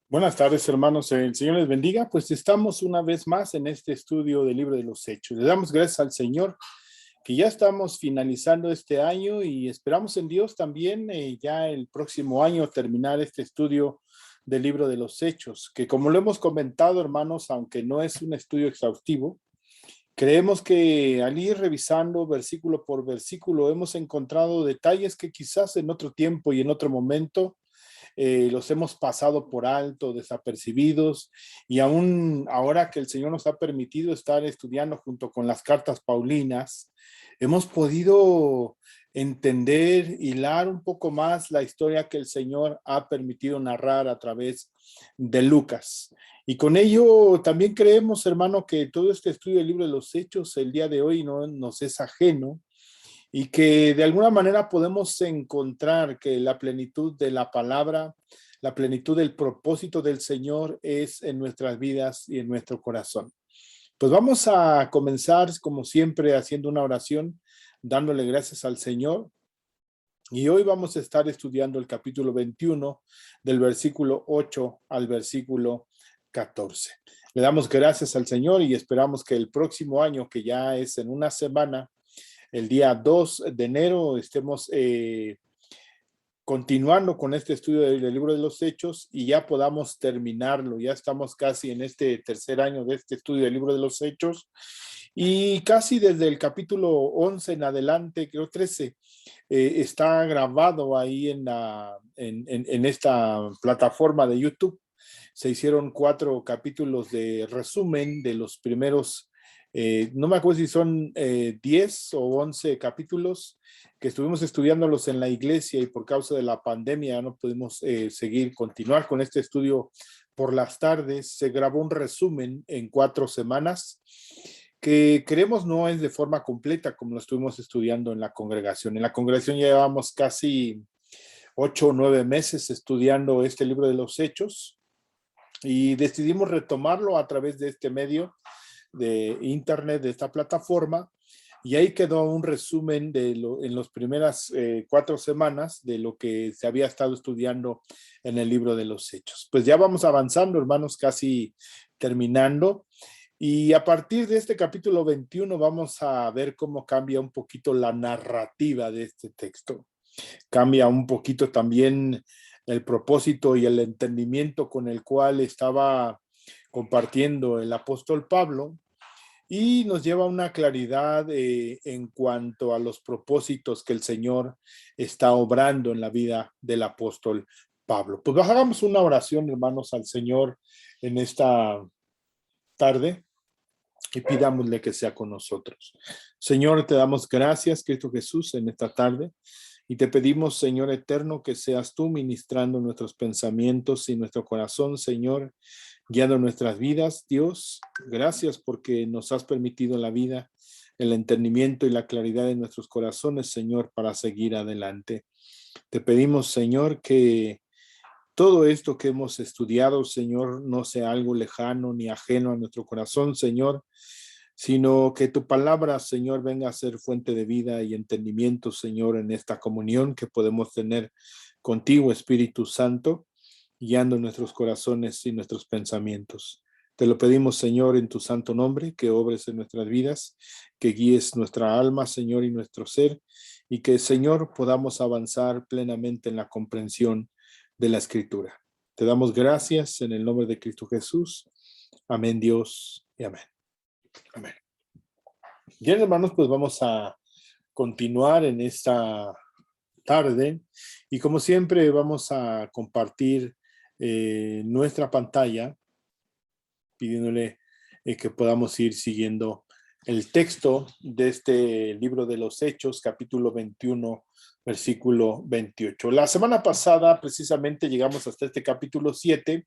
Buenas tardes, hermanos. El Señor les bendiga. Pues estamos una vez más en este estudio del libro de los Hechos. Le damos gracias al Señor que ya estamos finalizando este año y esperamos en Dios también ya el próximo año terminar este estudio del libro de los Hechos, que como lo hemos comentado, hermanos, aunque no es un estudio exhaustivo, creemos que al ir revisando versículo por versículo hemos encontrado detalles que quizás en otro tiempo y en otro momento los hemos pasado por alto, desapercibidos, y aún ahora que el Señor nos ha permitido estar estudiando junto con las cartas paulinas, hemos podido entender, hilar un poco más la historia que el Señor ha permitido narrar a través de Lucas. Y con ello también creemos, hermano, que todo este estudio del libro de los Hechos el día de hoy no nos es ajeno, y que de alguna manera podemos encontrar que la plenitud de la palabra, la plenitud del propósito del Señor es en nuestras vidas y en nuestro corazón. Pues vamos a comenzar, como siempre, haciendo una oración, dándole gracias al Señor. Y hoy vamos a estar estudiando el capítulo 21, del versículo 8 al versículo 14. Le damos gracias al Señor y esperamos que el próximo año, que ya es en una semana, el día 2 de enero estemos continuando con este estudio del libro de los Hechos y ya podamos terminarlo. Ya estamos casi en este tercer año de este estudio del libro de los Hechos y casi desde el capítulo 11 en adelante, creo 13, está grabado ahí en esta plataforma de YouTube. Se hicieron 4 capítulos de resumen de los primeros, no me acuerdo si son 10 o 11 capítulos que estuvimos estudiándolos en la iglesia y por causa de la pandemia no pudimos continuar con este estudio por las tardes. Se grabó un resumen en 4 semanas que creemos no es de forma completa como lo estuvimos estudiando en la congregación. En la congregación ya llevamos casi 8 o 9 meses estudiando este libro de los Hechos y decidimos retomarlo a través de este medio de internet, de esta plataforma, y ahí quedó un resumen en las primeras 4 semanas de lo que se había estado estudiando en el libro de los Hechos. Pues ya vamos avanzando, hermanos, casi terminando. Y a partir de este capítulo 21 vamos a ver cómo cambia un poquito la narrativa de este texto. Cambia un poquito también el propósito y el entendimiento con el cual estaba compartiendo el apóstol Pablo, y nos lleva a una claridad en cuanto a los propósitos que el Señor está obrando en la vida del apóstol Pablo. Pues hagamos una oración, hermanos, al Señor en esta tarde y pidámosle que sea con nosotros. Señor, te damos gracias, Cristo Jesús, en esta tarde. Y te pedimos, Señor eterno, que seas tú ministrando nuestros pensamientos y nuestro corazón, Señor, guiando nuestras vidas. Dios, gracias porque nos has permitido la vida, el entendimiento y la claridad de nuestros corazones, Señor, para seguir adelante. Te pedimos, Señor, que todo esto que hemos estudiado, Señor, no sea algo lejano ni ajeno a nuestro corazón, Señor, sino que tu palabra, Señor, venga a ser fuente de vida y entendimiento, Señor, en esta comunión que podemos tener contigo, Espíritu Santo, guiando nuestros corazones y nuestros pensamientos. Te lo pedimos, Señor, en tu santo nombre, que obres en nuestras vidas, que guíes nuestra alma, Señor, y nuestro ser, y que, Señor, podamos avanzar plenamente en la comprensión de la Escritura. Te damos gracias en el nombre de Cristo Jesús. Amén, Dios, y amén. Amén. Bien, hermanos, pues vamos a continuar en esta tarde y como siempre vamos a compartir nuestra pantalla pidiéndole que podamos ir siguiendo el texto de este libro de los Hechos, capítulo 21, versículo 28. La semana pasada precisamente llegamos hasta este capítulo 7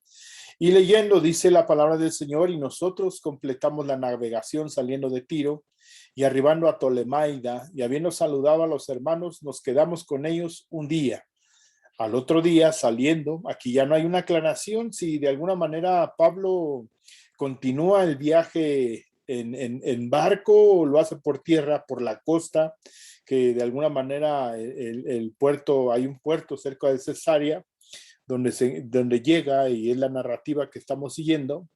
y leyendo dice la palabra del Señor: y nosotros completamos la navegación saliendo de Tiro y arribando a Tolemaida, y habiendo saludado a los hermanos, nos quedamos con ellos un día. Al otro día, saliendo, aquí ya no hay una aclaración si de alguna manera Pablo continúa el viaje en barco o lo hace por tierra, por la costa, que de alguna manera el puerto, hay un puerto cerca de Cesarea, donde llega, y es la narrativa que estamos siguiendo.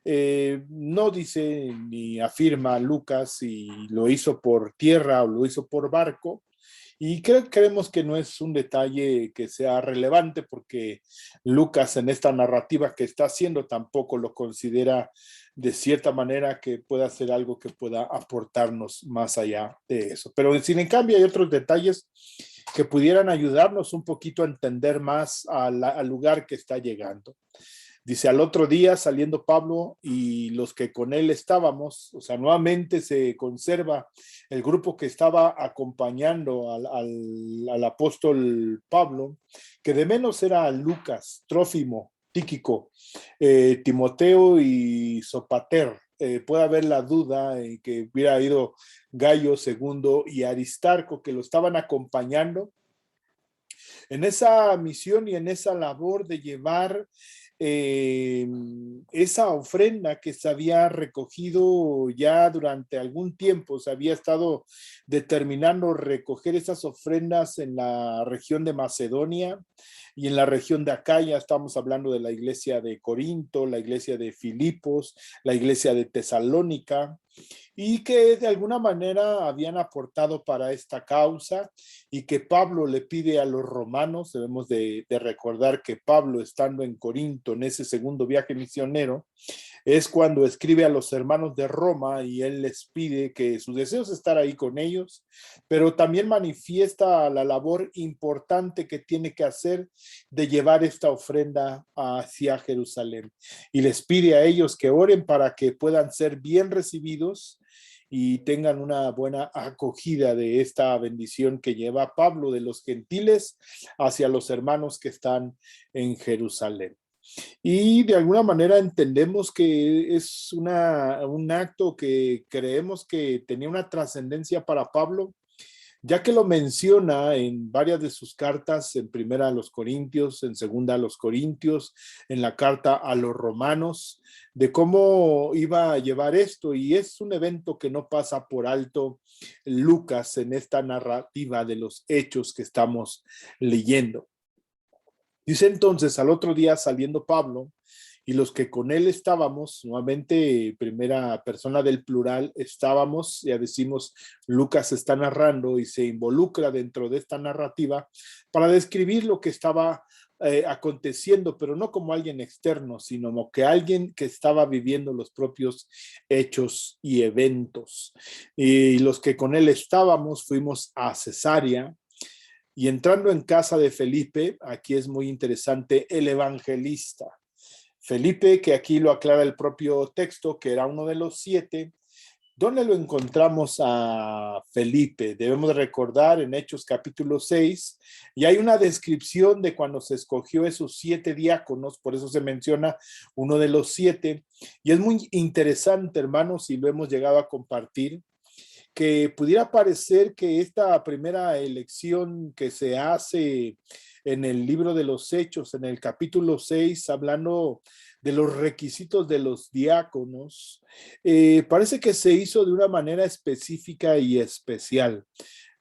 No dice ni afirma Lucas si lo hizo por tierra o lo hizo por barco, y creemos que no es un detalle que sea relevante, porque Lucas en esta narrativa que está haciendo tampoco lo considera de cierta manera que pueda ser algo que pueda aportarnos más allá de eso. Pero sin en cambio hay otros detalles que pudieran ayudarnos un poquito a entender más al lugar que está llegando. Dice, al otro día saliendo Pablo y los que con él estábamos, o sea, nuevamente se conserva el grupo que estaba acompañando al apóstol Pablo, que de menos era Lucas, Trófimo, Tíquico, Timoteo y Sopater. Puede haber la duda en que hubiera ido Gayo II y Aristarco, que lo estaban acompañando en esa misión y en esa labor de llevar esa ofrenda que se había recogido ya durante algún tiempo. Se había estado determinando recoger esas ofrendas en la región de Macedonia y en la región de Acaya. Estamos hablando de la iglesia de Corinto, la iglesia de Filipos, la iglesia de Tesalónica, y que de alguna manera habían aportado para esta causa, y que Pablo le pide a los romanos. Debemos de recordar que Pablo, estando en Corinto en ese segundo viaje misionero, es cuando escribe a los hermanos de Roma y él les pide que su deseo es estar ahí con ellos, pero también manifiesta la labor importante que tiene que hacer de llevar esta ofrenda hacia Jerusalén, y les pide a ellos que oren para que puedan ser bien recibidos y tengan una buena acogida de esta bendición que lleva Pablo de los gentiles hacia los hermanos que están en Jerusalén. Y de alguna manera entendemos que es un acto que creemos que tenía una trascendencia para Pablo, ya que lo menciona en varias de sus cartas, en primera a los Corintios, en segunda a los Corintios, en la carta a los Romanos, de cómo iba a llevar esto. Y es un evento que no pasa por alto Lucas en esta narrativa de los hechos que estamos leyendo. Dice entonces, al otro día saliendo Pablo y los que con él estábamos, nuevamente primera persona del plural, estábamos, ya decimos, Lucas está narrando y se involucra dentro de esta narrativa para describir lo que estaba aconteciendo, pero no como alguien externo, sino como que alguien que estaba viviendo los propios hechos y eventos. Y los que con él estábamos fuimos a Cesarea, y entrando en casa de Felipe, aquí es muy interesante, el evangelista. Felipe, que aquí lo aclara el propio texto, que era uno de los 7. ¿Dónde lo encontramos a Felipe? Debemos recordar en Hechos capítulo 6, y hay una descripción de cuando se escogió esos 7 diáconos, por eso se menciona uno de los 7, y es muy interesante, hermanos, y lo hemos llegado a compartir, que pudiera parecer que esta primera elección que se hace en el libro de los Hechos, en el capítulo 6, hablando de los requisitos de los diáconos, parece que se hizo de una manera específica y especial,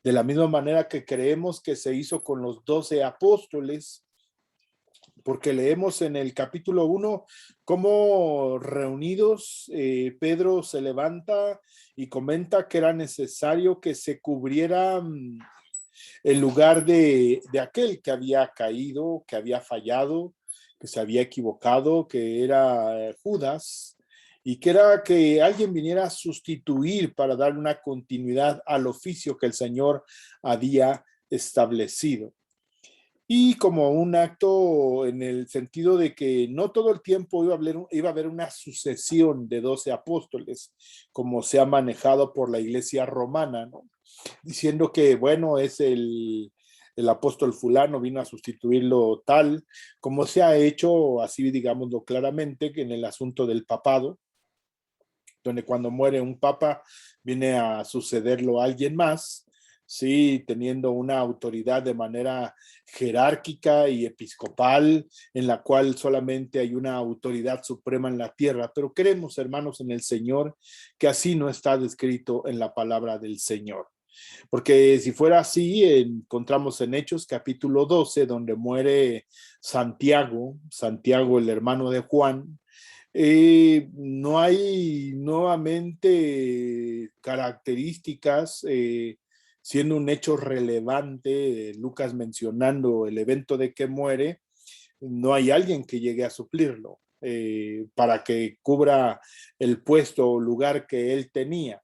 de la misma manera que creemos que se hizo con los 12 apóstoles, porque leemos en el capítulo 1 cómo reunidos Pedro se levanta y comenta que era necesario que se cubriera el lugar de aquel que había caído, que había fallado, que se había equivocado, que era Judas, y que era que alguien viniera a sustituir para dar una continuidad al oficio que el Señor había establecido. Y como un acto en el sentido de que no todo el tiempo iba a haber una sucesión de 12 apóstoles, como se ha manejado por la iglesia romana, ¿no? Diciendo que, bueno, es el apóstol fulano, vino a sustituirlo tal, como se ha hecho, así digámoslo claramente, que en el asunto del papado, donde cuando muere un papa viene a sucederlo a alguien más, sí, teniendo una autoridad de manera jerárquica y episcopal, en la cual solamente hay una autoridad suprema en la tierra. Pero creemos, hermanos, en el Señor, que así no está descrito en la palabra del Señor. Porque si fuera así, encontramos en Hechos capítulo 12, donde muere Santiago, el hermano de Juan. No hay nuevamente características, siendo un hecho relevante, Lucas mencionando el evento de que muere, no hay alguien que llegue a suplirlo para que cubra el puesto o lugar que él tenía.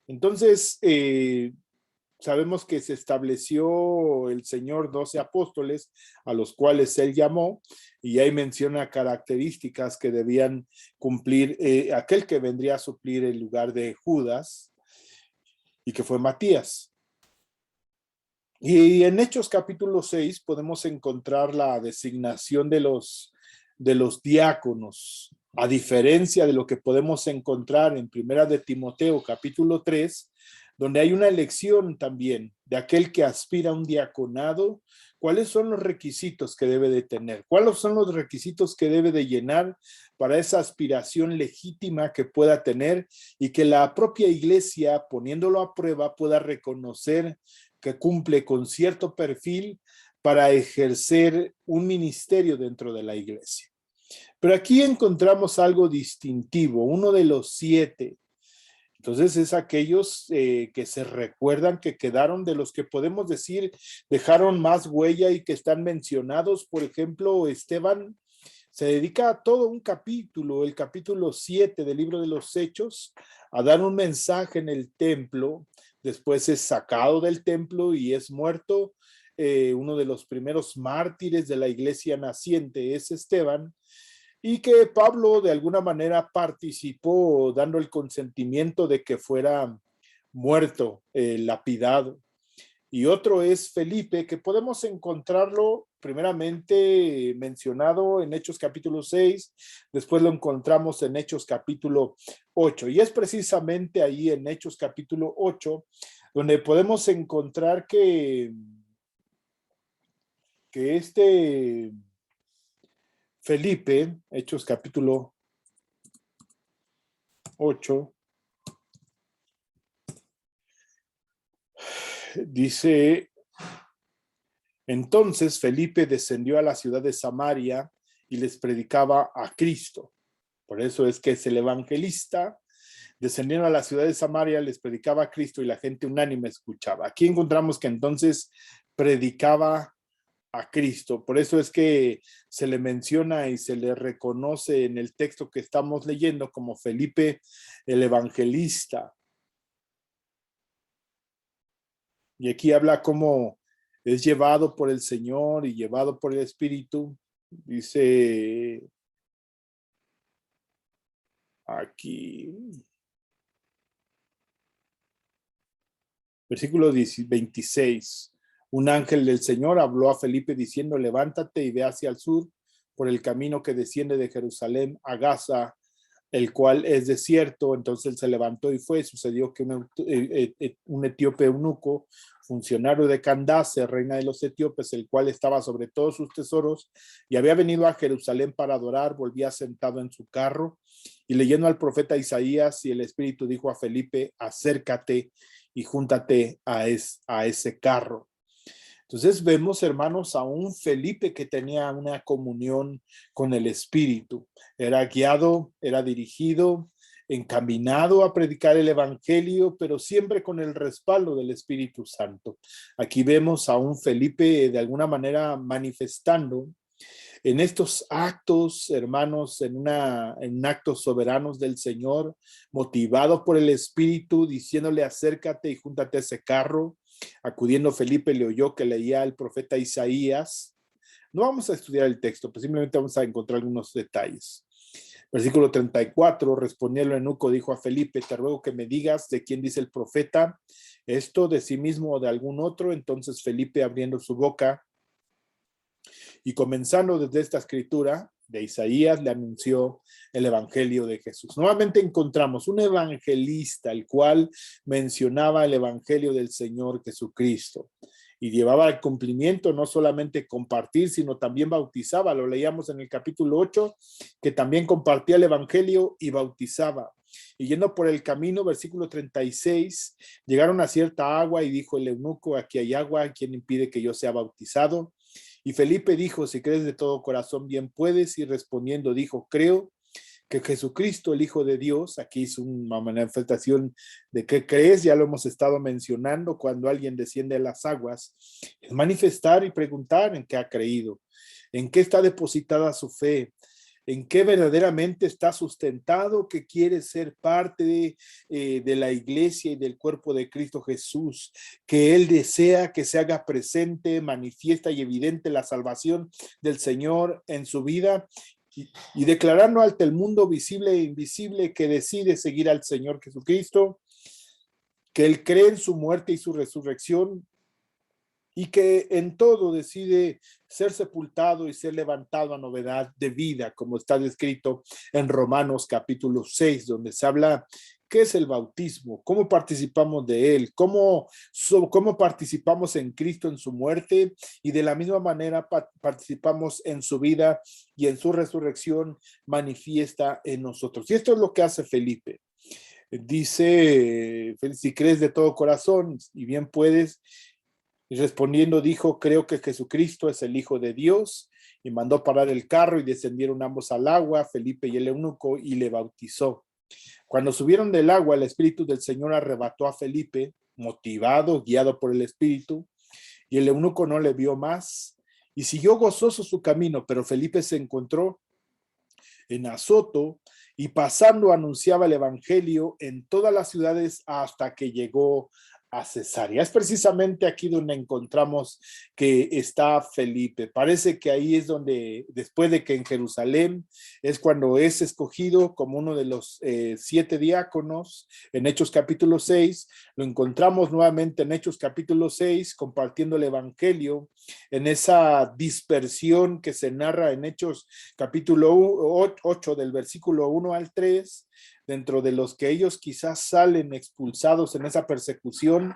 Entonces, sabemos que se estableció el Señor 12 apóstoles a los cuales él llamó, y ahí menciona características que debían cumplir aquel que vendría a suplir el lugar de Judas, y que fue Matías. Y en Hechos capítulo 6 podemos encontrar la designación de los diáconos, a diferencia de lo que podemos encontrar en Primera de Timoteo capítulo 3, donde hay una elección también de aquel que aspira a un diaconado. ¿Cuáles son los requisitos que debe de tener? ¿Cuáles son los requisitos que debe de llenar para esa aspiración legítima que pueda tener, y que la propia iglesia, poniéndolo a prueba, pueda reconocer que cumple con cierto perfil para ejercer un ministerio dentro de la iglesia? Pero aquí encontramos algo distintivo, uno de los 7. Entonces es aquellos que se recuerdan, que quedaron, de los que podemos decir dejaron más huella y que están mencionados. Por ejemplo, Esteban se dedica a todo un capítulo, el capítulo 7 del libro de los Hechos, a dar un mensaje en el templo. Después es sacado del templo y es muerto. Uno de los primeros mártires de la iglesia naciente es Esteban, y que Pablo de alguna manera participó dando el consentimiento de que fuera muerto, lapidado. Y otro es Felipe, que podemos encontrarlo primeramente mencionado en Hechos capítulo 6, después lo encontramos en Hechos capítulo 8, y es precisamente ahí en Hechos capítulo 8 donde podemos encontrar que este Felipe, Hechos capítulo 8, dice: entonces Felipe descendió a la ciudad de Samaria y les predicaba a Cristo. Por eso es que es el evangelista. Descendieron a la ciudad de Samaria, les predicaba a Cristo y la gente unánime escuchaba. Aquí encontramos que entonces predicaba a Cristo. Por eso es que se le menciona y se le reconoce en el texto que estamos leyendo como Felipe el evangelista. Y aquí habla cómo es llevado por el Señor y llevado por el Espíritu. Dice aquí, versículo 26. Un ángel del Señor habló a Felipe diciendo: levántate y ve hacia el sur por el camino que desciende de Jerusalén a Gaza, el cual es desierto. Entonces él se levantó y fue. Sucedió que un etíope eunuco, funcionario de Candace, reina de los etíopes, el cual estaba sobre todos sus tesoros y había venido a Jerusalén para adorar, volvía sentado en su carro y leyendo al profeta Isaías, y el Espíritu dijo a Felipe: acércate y júntate a ese carro. Entonces vemos, hermanos, a un Felipe que tenía una comunión con el Espíritu. Era guiado, era dirigido, encaminado a predicar el Evangelio, pero siempre con el respaldo del Espíritu Santo. Aquí vemos a un Felipe de alguna manera manifestando en estos actos, hermanos, en actos soberanos del Señor, motivado por el Espíritu, diciéndole: acércate y júntate a ese carro. Acudiendo Felipe, le oyó que leía el profeta Isaías. No vamos a estudiar el texto, pues simplemente vamos a encontrar algunos detalles. Versículo 34, respondió el eunuco, dijo a Felipe: te ruego que me digas de quién dice el profeta esto, de sí mismo o de algún otro. Entonces Felipe, abriendo su boca y comenzando desde esta escritura de Isaías, le anunció el evangelio de Jesús. Nuevamente encontramos un evangelista, el cual mencionaba el evangelio del Señor Jesucristo y llevaba al cumplimiento no solamente compartir, sino también bautizaba. Lo leíamos en el capítulo 8, que también compartía el evangelio y bautizaba. y yendo por el camino, versículo 36, llegaron a cierta agua y dijo el eunuco, aquí hay agua, ¿quién impide que yo sea bautizado? Y Felipe dijo, si crees de todo corazón, bien puedes. Y respondiendo dijo, creo que Jesucristo, el Hijo de Dios, aquí es una manifestación de que crees, ya lo hemos estado mencionando, cuando alguien desciende a las aguas, es manifestar y preguntar en qué ha creído, en qué está depositada su fe, en qué verdaderamente está sustentado, que quiere ser parte de la iglesia y del cuerpo de Cristo Jesús, que Él desea que se haga presente, manifiesta y evidente la salvación del Señor en su vida y declarando ante el mundo visible e invisible que decide seguir al Señor Jesucristo, que Él cree en su muerte y su resurrección, y que en todo decide ser sepultado y ser levantado a novedad de vida, como está descrito en Romanos capítulo 6, donde se habla qué es el bautismo, cómo participamos de él, cómo participamos en Cristo en su muerte, y de la misma manera participamos en su vida y en su resurrección manifiesta en nosotros. Y esto es lo que hace Felipe. Dice, si crees de todo corazón y bien puedes. Y respondiendo dijo, creo que Jesucristo es el Hijo de Dios, y mandó parar el carro y descendieron ambos al agua, Felipe y el eunuco, y le bautizó. Cuando subieron del agua, el Espíritu del Señor arrebató a Felipe, motivado, guiado por el Espíritu, y el eunuco no le vio más, y siguió gozoso su camino, pero Felipe se encontró en Azoto, y pasando anunciaba el Evangelio en todas las ciudades hasta que llegó a Cesarea. Es precisamente aquí donde encontramos que está Felipe. Parece que ahí es donde, después de que en Jerusalén, es cuando es escogido como uno de los 7 diáconos en Hechos capítulo 6. Lo encontramos nuevamente en Hechos capítulo 6, compartiendo el Evangelio en esa dispersión que se narra en Hechos capítulo 8 del versículo 1 al 3. Dentro de los que ellos quizás salen expulsados en esa persecución,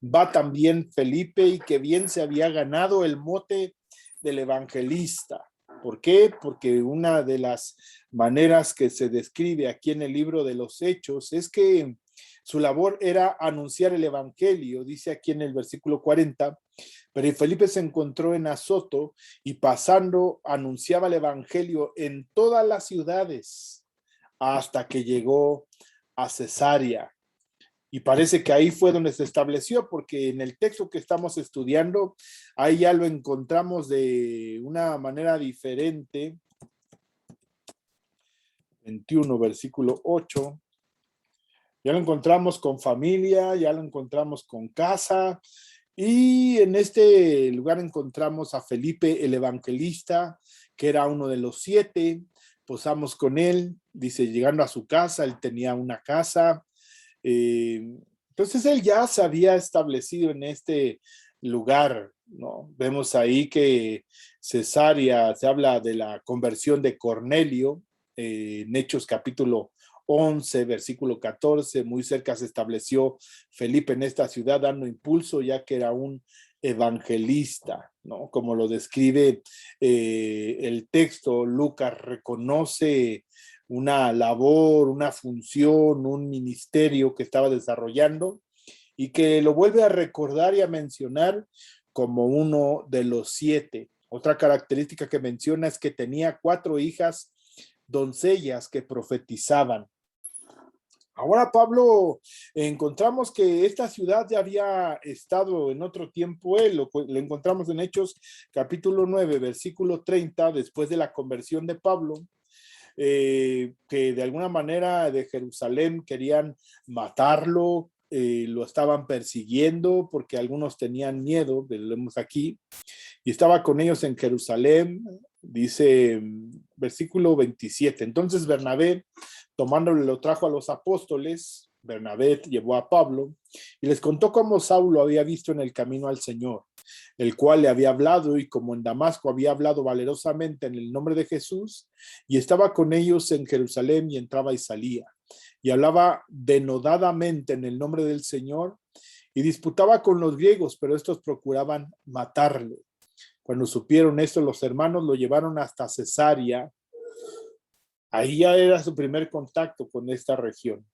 va también Felipe, y que bien se había ganado el mote del evangelista. ¿Por qué? Porque una de las maneras que se describe aquí en el libro de los Hechos es que su labor era anunciar el evangelio, dice aquí en el versículo 40, pero Felipe se encontró en Azoto y pasando anunciaba el evangelio en todas las ciudades hasta que llegó a Cesarea. Y parece que ahí fue donde se estableció, porque en el texto que estamos estudiando, ahí ya lo encontramos de una manera diferente. 21, versículo 8. Ya lo encontramos con familia, ya lo encontramos con casa, y en este lugar encontramos a Felipe el evangelista, que era uno de los 7. Posamos con él, dice, llegando a su casa, él tenía una casa. Entonces él ya se había establecido en este lugar, ¿no? Vemos ahí que Cesarea, se habla de la conversión de Cornelio, en Hechos capítulo 11, versículo 14, muy cerca se estableció Felipe en esta ciudad, dando impulso, ya que era un evangelista, ¿no? Como lo describe el texto, Lucas reconoce una labor, una función, un ministerio que estaba desarrollando, y que lo vuelve a recordar y a mencionar como uno de los 7. Otra característica que menciona es que tenía 4 hijas doncellas que profetizaban. Ahora, Pablo, encontramos que esta ciudad ya había estado en otro tiempo, lo encontramos en Hechos capítulo 9, versículo 30, después de la conversión de Pablo, que de alguna manera de Jerusalén querían matarlo, lo estaban persiguiendo porque algunos tenían miedo, lo vemos aquí, y estaba con ellos en Jerusalén, dice versículo 27. Entonces Bernabé, tomándole, lo trajo a los apóstoles. Bernabé llevó a Pablo y les contó cómo Saulo había visto en el camino al Señor, el cual le había hablado, y como en Damasco había hablado valerosamente en el nombre de Jesús, y estaba con ellos en Jerusalén, y entraba y salía, y hablaba denodadamente en el nombre del Señor, y disputaba con los griegos, pero estos procuraban matarle. Cuando supieron esto, los hermanos lo llevaron hasta Cesarea, Ahí ya era su primer contacto con esta región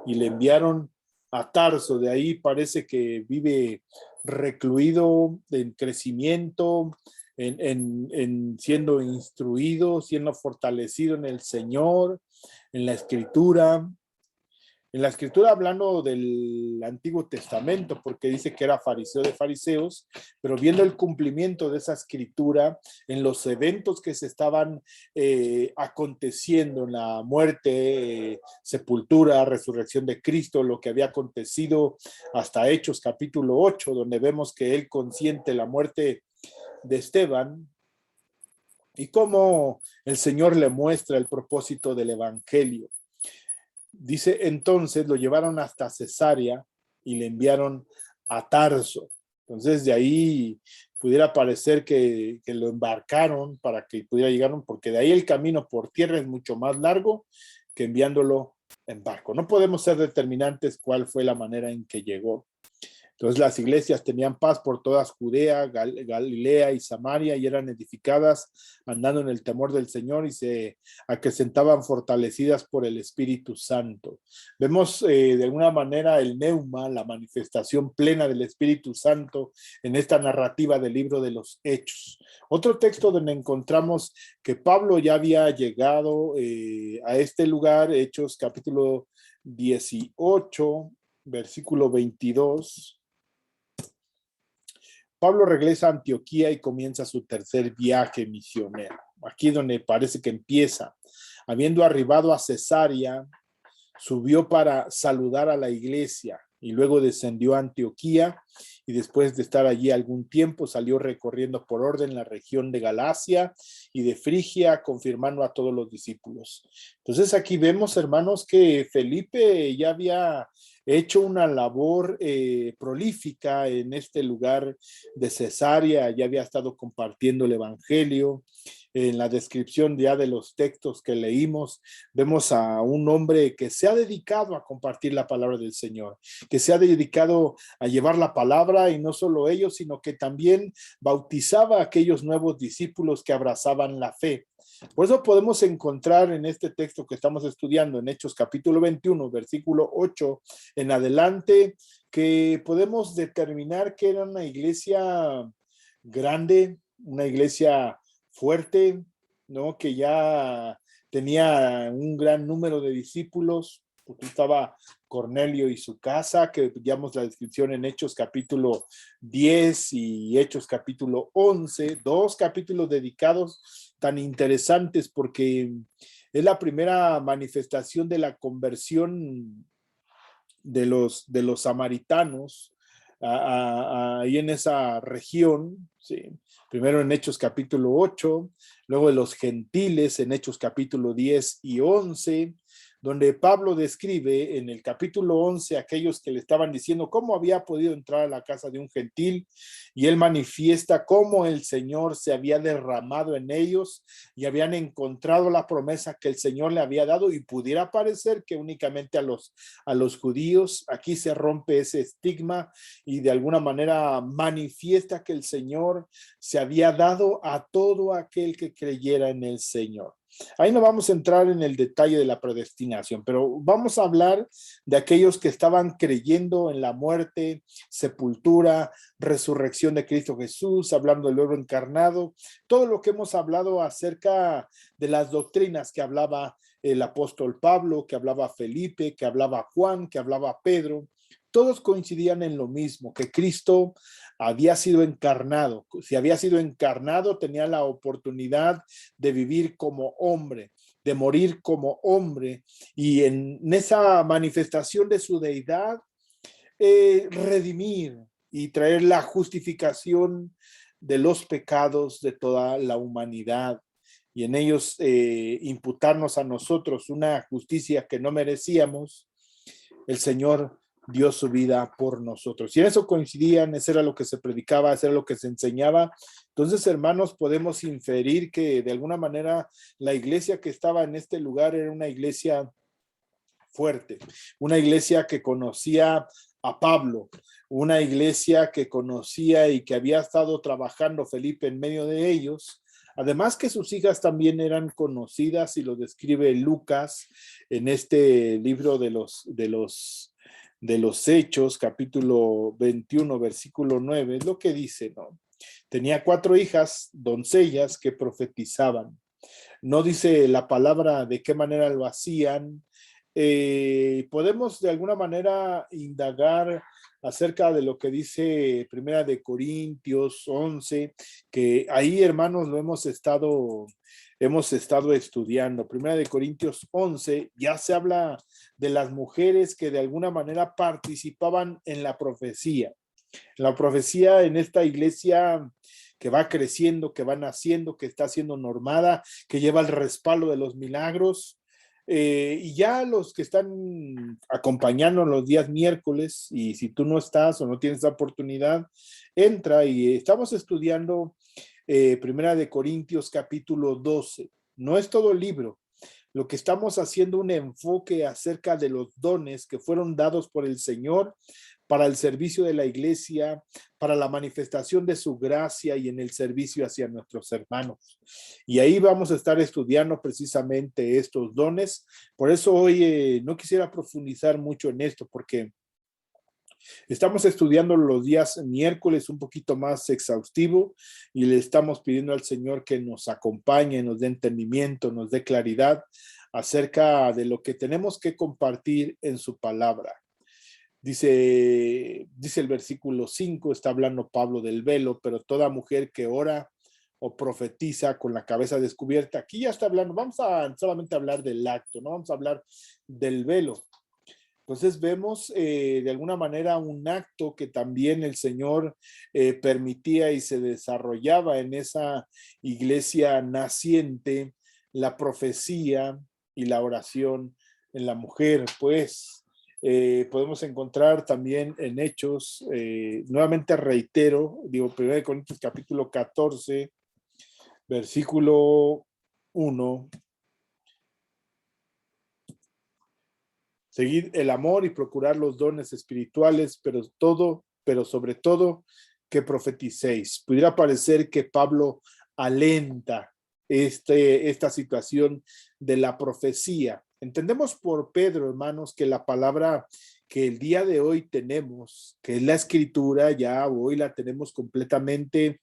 y le enviaron a Tarso. De ahí parece que vive recluido en crecimiento, en siendo instruido, siendo fortalecido en el Señor, en la Escritura. En la Escritura hablando del Antiguo Testamento, porque dice que era fariseo de fariseos, pero viendo el cumplimiento de esa Escritura en los eventos que se estaban aconteciendo en la muerte, sepultura, resurrección de Cristo, lo que había acontecido hasta Hechos capítulo 8, donde vemos que él consiente la muerte de Esteban y cómo el Señor le muestra el propósito del Evangelio. Dice, entonces lo llevaron hasta Cesarea y le enviaron a Tarso. Entonces de ahí pudiera parecer que lo embarcaron para que pudiera llegar, porque de ahí el camino por tierra es mucho más largo que enviándolo en barco. No podemos ser determinantes cuál fue la manera en que llegó. Entonces las iglesias tenían paz por toda Judea, Galilea y Samaria y eran edificadas andando en el temor del Señor y se acrecentaban fortalecidas por el Espíritu Santo. Vemos de alguna manera el neuma, la manifestación plena del Espíritu Santo en esta narrativa del libro de los Hechos. Otro texto donde encontramos que Pablo ya había llegado a este lugar, Hechos capítulo 18, versículo 22. Pablo regresa a Antioquía y comienza su tercer viaje misionero. Aquí donde parece que empieza. Habiendo arribado a Cesarea, subió para saludar a la iglesia y luego descendió a Antioquía y después de estar allí algún tiempo salió recorriendo por orden la región de Galacia y de Frigia, confirmando a todos los discípulos. Entonces aquí vemos, hermanos, que Felipe ya había hecho una labor prolífica en este lugar de Cesarea, ya había estado compartiendo el evangelio. En la descripción ya de los textos que leímos, vemos a un hombre que se ha dedicado a compartir la palabra del Señor, que se ha dedicado a llevar la palabra y no solo ellos, sino que también bautizaba a aquellos nuevos discípulos que abrazaban la fe. Por eso podemos encontrar en este texto que estamos estudiando, en Hechos capítulo 21, versículo 8 en adelante, que podemos determinar que era una iglesia grande, una iglesia fuerte, ¿no? Que ya tenía un gran número de discípulos, porque estaba Cornelio y su casa, que veíamos la descripción en Hechos capítulo 10 y Hechos capítulo 11, dos capítulos dedicados tan interesantes porque es la primera manifestación de la conversión de los samaritanos ahí en esa región, ¿sí? Primero en Hechos capítulo 8, luego de los gentiles en Hechos capítulo 10 y 11, donde Pablo describe en el capítulo 11 aquellos que le estaban diciendo cómo había podido entrar a la casa de un gentil, y él manifiesta cómo el Señor se había derramado en ellos y habían encontrado la promesa que el Señor le había dado, y pudiera parecer que únicamente a los judíos. Aquí se rompe ese estigma y de alguna manera manifiesta que el Señor se había dado a todo aquel que creyera en el Señor. Ahí no vamos a entrar en el detalle de la predestinación, pero vamos a hablar de aquellos que estaban creyendo en la muerte, sepultura, resurrección de Cristo Jesús, hablando del Verbo encarnado, todo lo que hemos hablado acerca de las doctrinas que hablaba el apóstol Pablo, que hablaba Felipe, que hablaba Juan, que hablaba Pedro. Todos coincidían en lo mismo, que Cristo había sido encarnado. Si había sido encarnado, tenía la oportunidad de vivir como hombre, de morir como hombre, y en esa manifestación de su deidad, redimir y traer la justificación de los pecados de toda la humanidad, y en ellos imputarnos a nosotros una justicia que no merecíamos. El Señor dio su vida por nosotros. Y en eso coincidían, eso era lo que se predicaba, eso era lo que se enseñaba. Entonces, hermanos, podemos inferir que de alguna manera la iglesia que estaba en este lugar era una iglesia fuerte, una iglesia que conocía a Pablo, una iglesia que conocía y que había estado trabajando Felipe en medio de ellos, Además que sus hijas también eran conocidas, y lo describe Lucas en este libro de los Hechos, capítulo 21, versículo 9, es lo que dice, ¿no? Tenía 4 hijas, doncellas, que profetizaban. No dice la palabra de qué manera lo hacían. Podemos de alguna manera indagar acerca de lo que dice Primera de Corintios 11, que ahí, hermanos, lo hemos estado estudiando. Primera de Corintios 11, ya se habla de las mujeres que de alguna manera participaban en la profecía. La profecía en esta iglesia que va creciendo, que va naciendo, que está siendo normada, que lleva el respaldo de los milagros. Y ya los que están acompañando los días miércoles, y si tú no estás o no tienes la oportunidad, entra, y estamos estudiando Primera de Corintios capítulo 12. No es todo el libro. Lo que estamos haciendo un enfoque acerca de los dones que fueron dados por el Señor para el servicio de la iglesia, para la manifestación de su gracia y en el servicio hacia nuestros hermanos. Y ahí vamos a estar estudiando precisamente estos dones. Por eso hoy no quisiera profundizar mucho en esto, porque estamos estudiando los días miércoles un poquito más exhaustivo, y le estamos pidiendo al Señor que nos acompañe, nos dé entendimiento, nos dé claridad acerca de lo que tenemos que compartir en su palabra. Dice el versículo 5, está hablando Pablo del velo, pero toda mujer que ora o profetiza con la cabeza descubierta, aquí ya está hablando, vamos a solamente hablar del acto, no vamos a hablar del velo. Entonces vemos de alguna manera un acto que también el Señor permitía y se desarrollaba en esa iglesia naciente, la profecía y la oración en la mujer. Pues podemos encontrar también en Hechos, nuevamente reitero, 1 Corintios capítulo 14, versículo 1. Seguid el amor y procurar los dones espirituales, pero sobre todo que profeticéis. Pudiera parecer que Pablo alenta esta situación de la profecía. Entendemos por Pedro, hermanos, que la palabra que el día de hoy tenemos, que es la escritura, ya hoy la tenemos completamente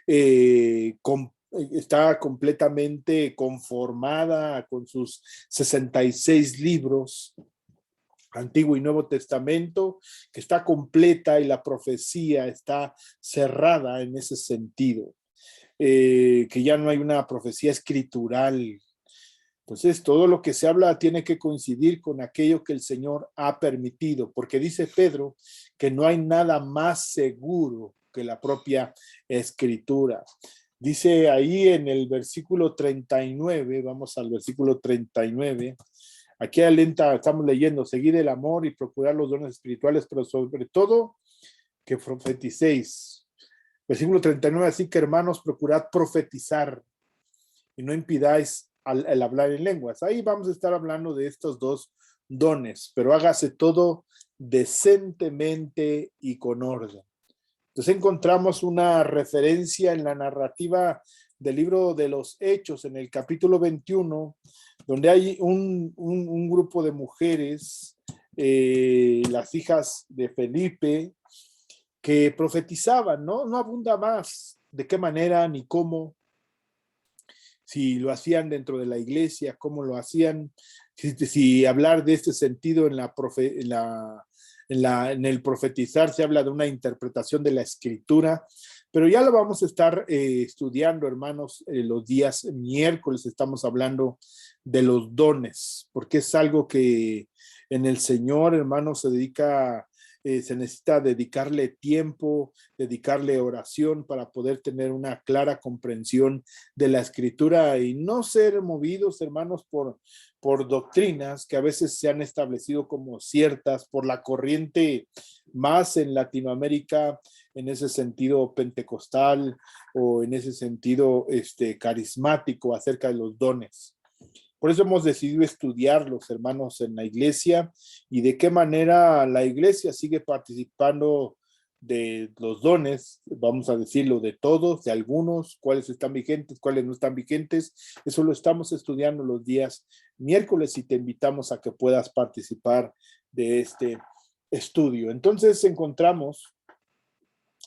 está completamente conformada con sus 66 libros, Antiguo y Nuevo Testamento, que está completa, y la profecía está cerrada en ese sentido, que ya no hay una profecía escritural. Entonces, todo lo que se habla tiene que coincidir con aquello que el Señor ha permitido, porque dice Pedro que no hay nada más seguro que la propia escritura. Dice ahí en el versículo 39, vamos al versículo 39, aquí alenta, estamos leyendo, seguid el amor y procurar los dones espirituales, pero sobre todo que profeticéis. Versículo 39, así que hermanos, procurad profetizar y no impidáis al hablar en lenguas. Ahí vamos a estar hablando de estos dos dones, pero hágase todo decentemente y con orden. Entonces encontramos una referencia en la narrativa del libro de los Hechos, en el capítulo 21, donde hay un grupo de mujeres, las hijas de Felipe, que profetizaban, ¿no? No abunda más de qué manera ni cómo, si lo hacían dentro de la iglesia, cómo lo hacían, si hablar de este sentido en el profetizar se habla de una interpretación de la escritura, pero ya lo vamos a estar estudiando, hermanos, los días miércoles. Estamos hablando de los dones, porque es algo que en el Señor, hermanos, se necesita dedicarle tiempo, dedicarle oración para poder tener una clara comprensión de la escritura y no ser movidos, hermanos, por doctrinas que a veces se han establecido como ciertas por la corriente más en Latinoamérica, en ese sentido pentecostal o en ese sentido carismático acerca de los dones. Por eso hemos decidido estudiar los hermanos en la iglesia y de qué manera la iglesia sigue participando de los dones, vamos a decirlo, de todos, de algunos, cuáles están vigentes, cuáles no están vigentes. Eso lo estamos estudiando los días miércoles y te invitamos a que puedas participar de este estudio. Entonces encontramos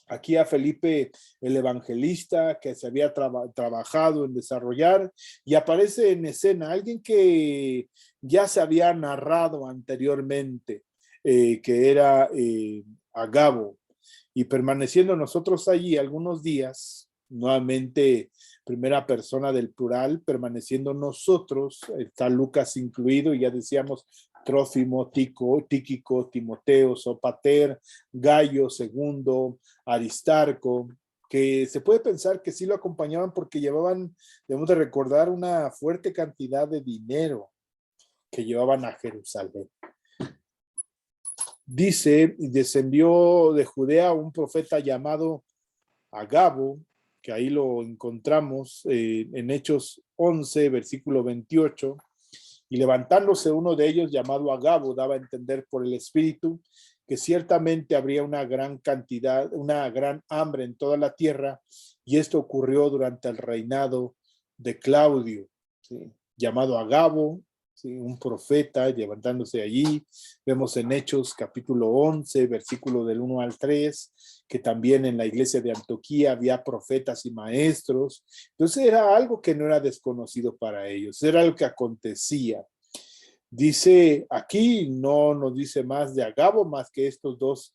aquí a Felipe el evangelista que se había trabajado en desarrollar y aparece en escena alguien que ya se había narrado anteriormente, que era Agabo, y permaneciendo nosotros allí algunos días, nuevamente primera persona del plural, permaneciendo nosotros, está Lucas incluido, y ya decíamos Trófimo, Tíquico, Timoteo, Sopater, Gallo, Segundo, Aristarco, que se puede pensar que sí lo acompañaban porque llevaban, debemos de recordar, una fuerte cantidad de dinero que llevaban a Jerusalén. Dice, descendió de Judea un profeta llamado Agabo, que ahí lo encontramos en Hechos 11, versículo 28, y levantándose uno de ellos llamado Agabo, daba a entender por el Espíritu que ciertamente habría una gran cantidad, una gran hambre en toda la tierra, y esto ocurrió durante el reinado de Claudio, ¿sí? Llamado Agabo, ¿sí? Un profeta levantándose allí. Vemos en Hechos capítulo 11, versículo del 1 al 3, que también en la iglesia de Antioquía había profetas y maestros. Entonces era algo que no era desconocido para ellos, era algo que acontecía. Dice aquí, no nos dice más de Agabo, más que estos dos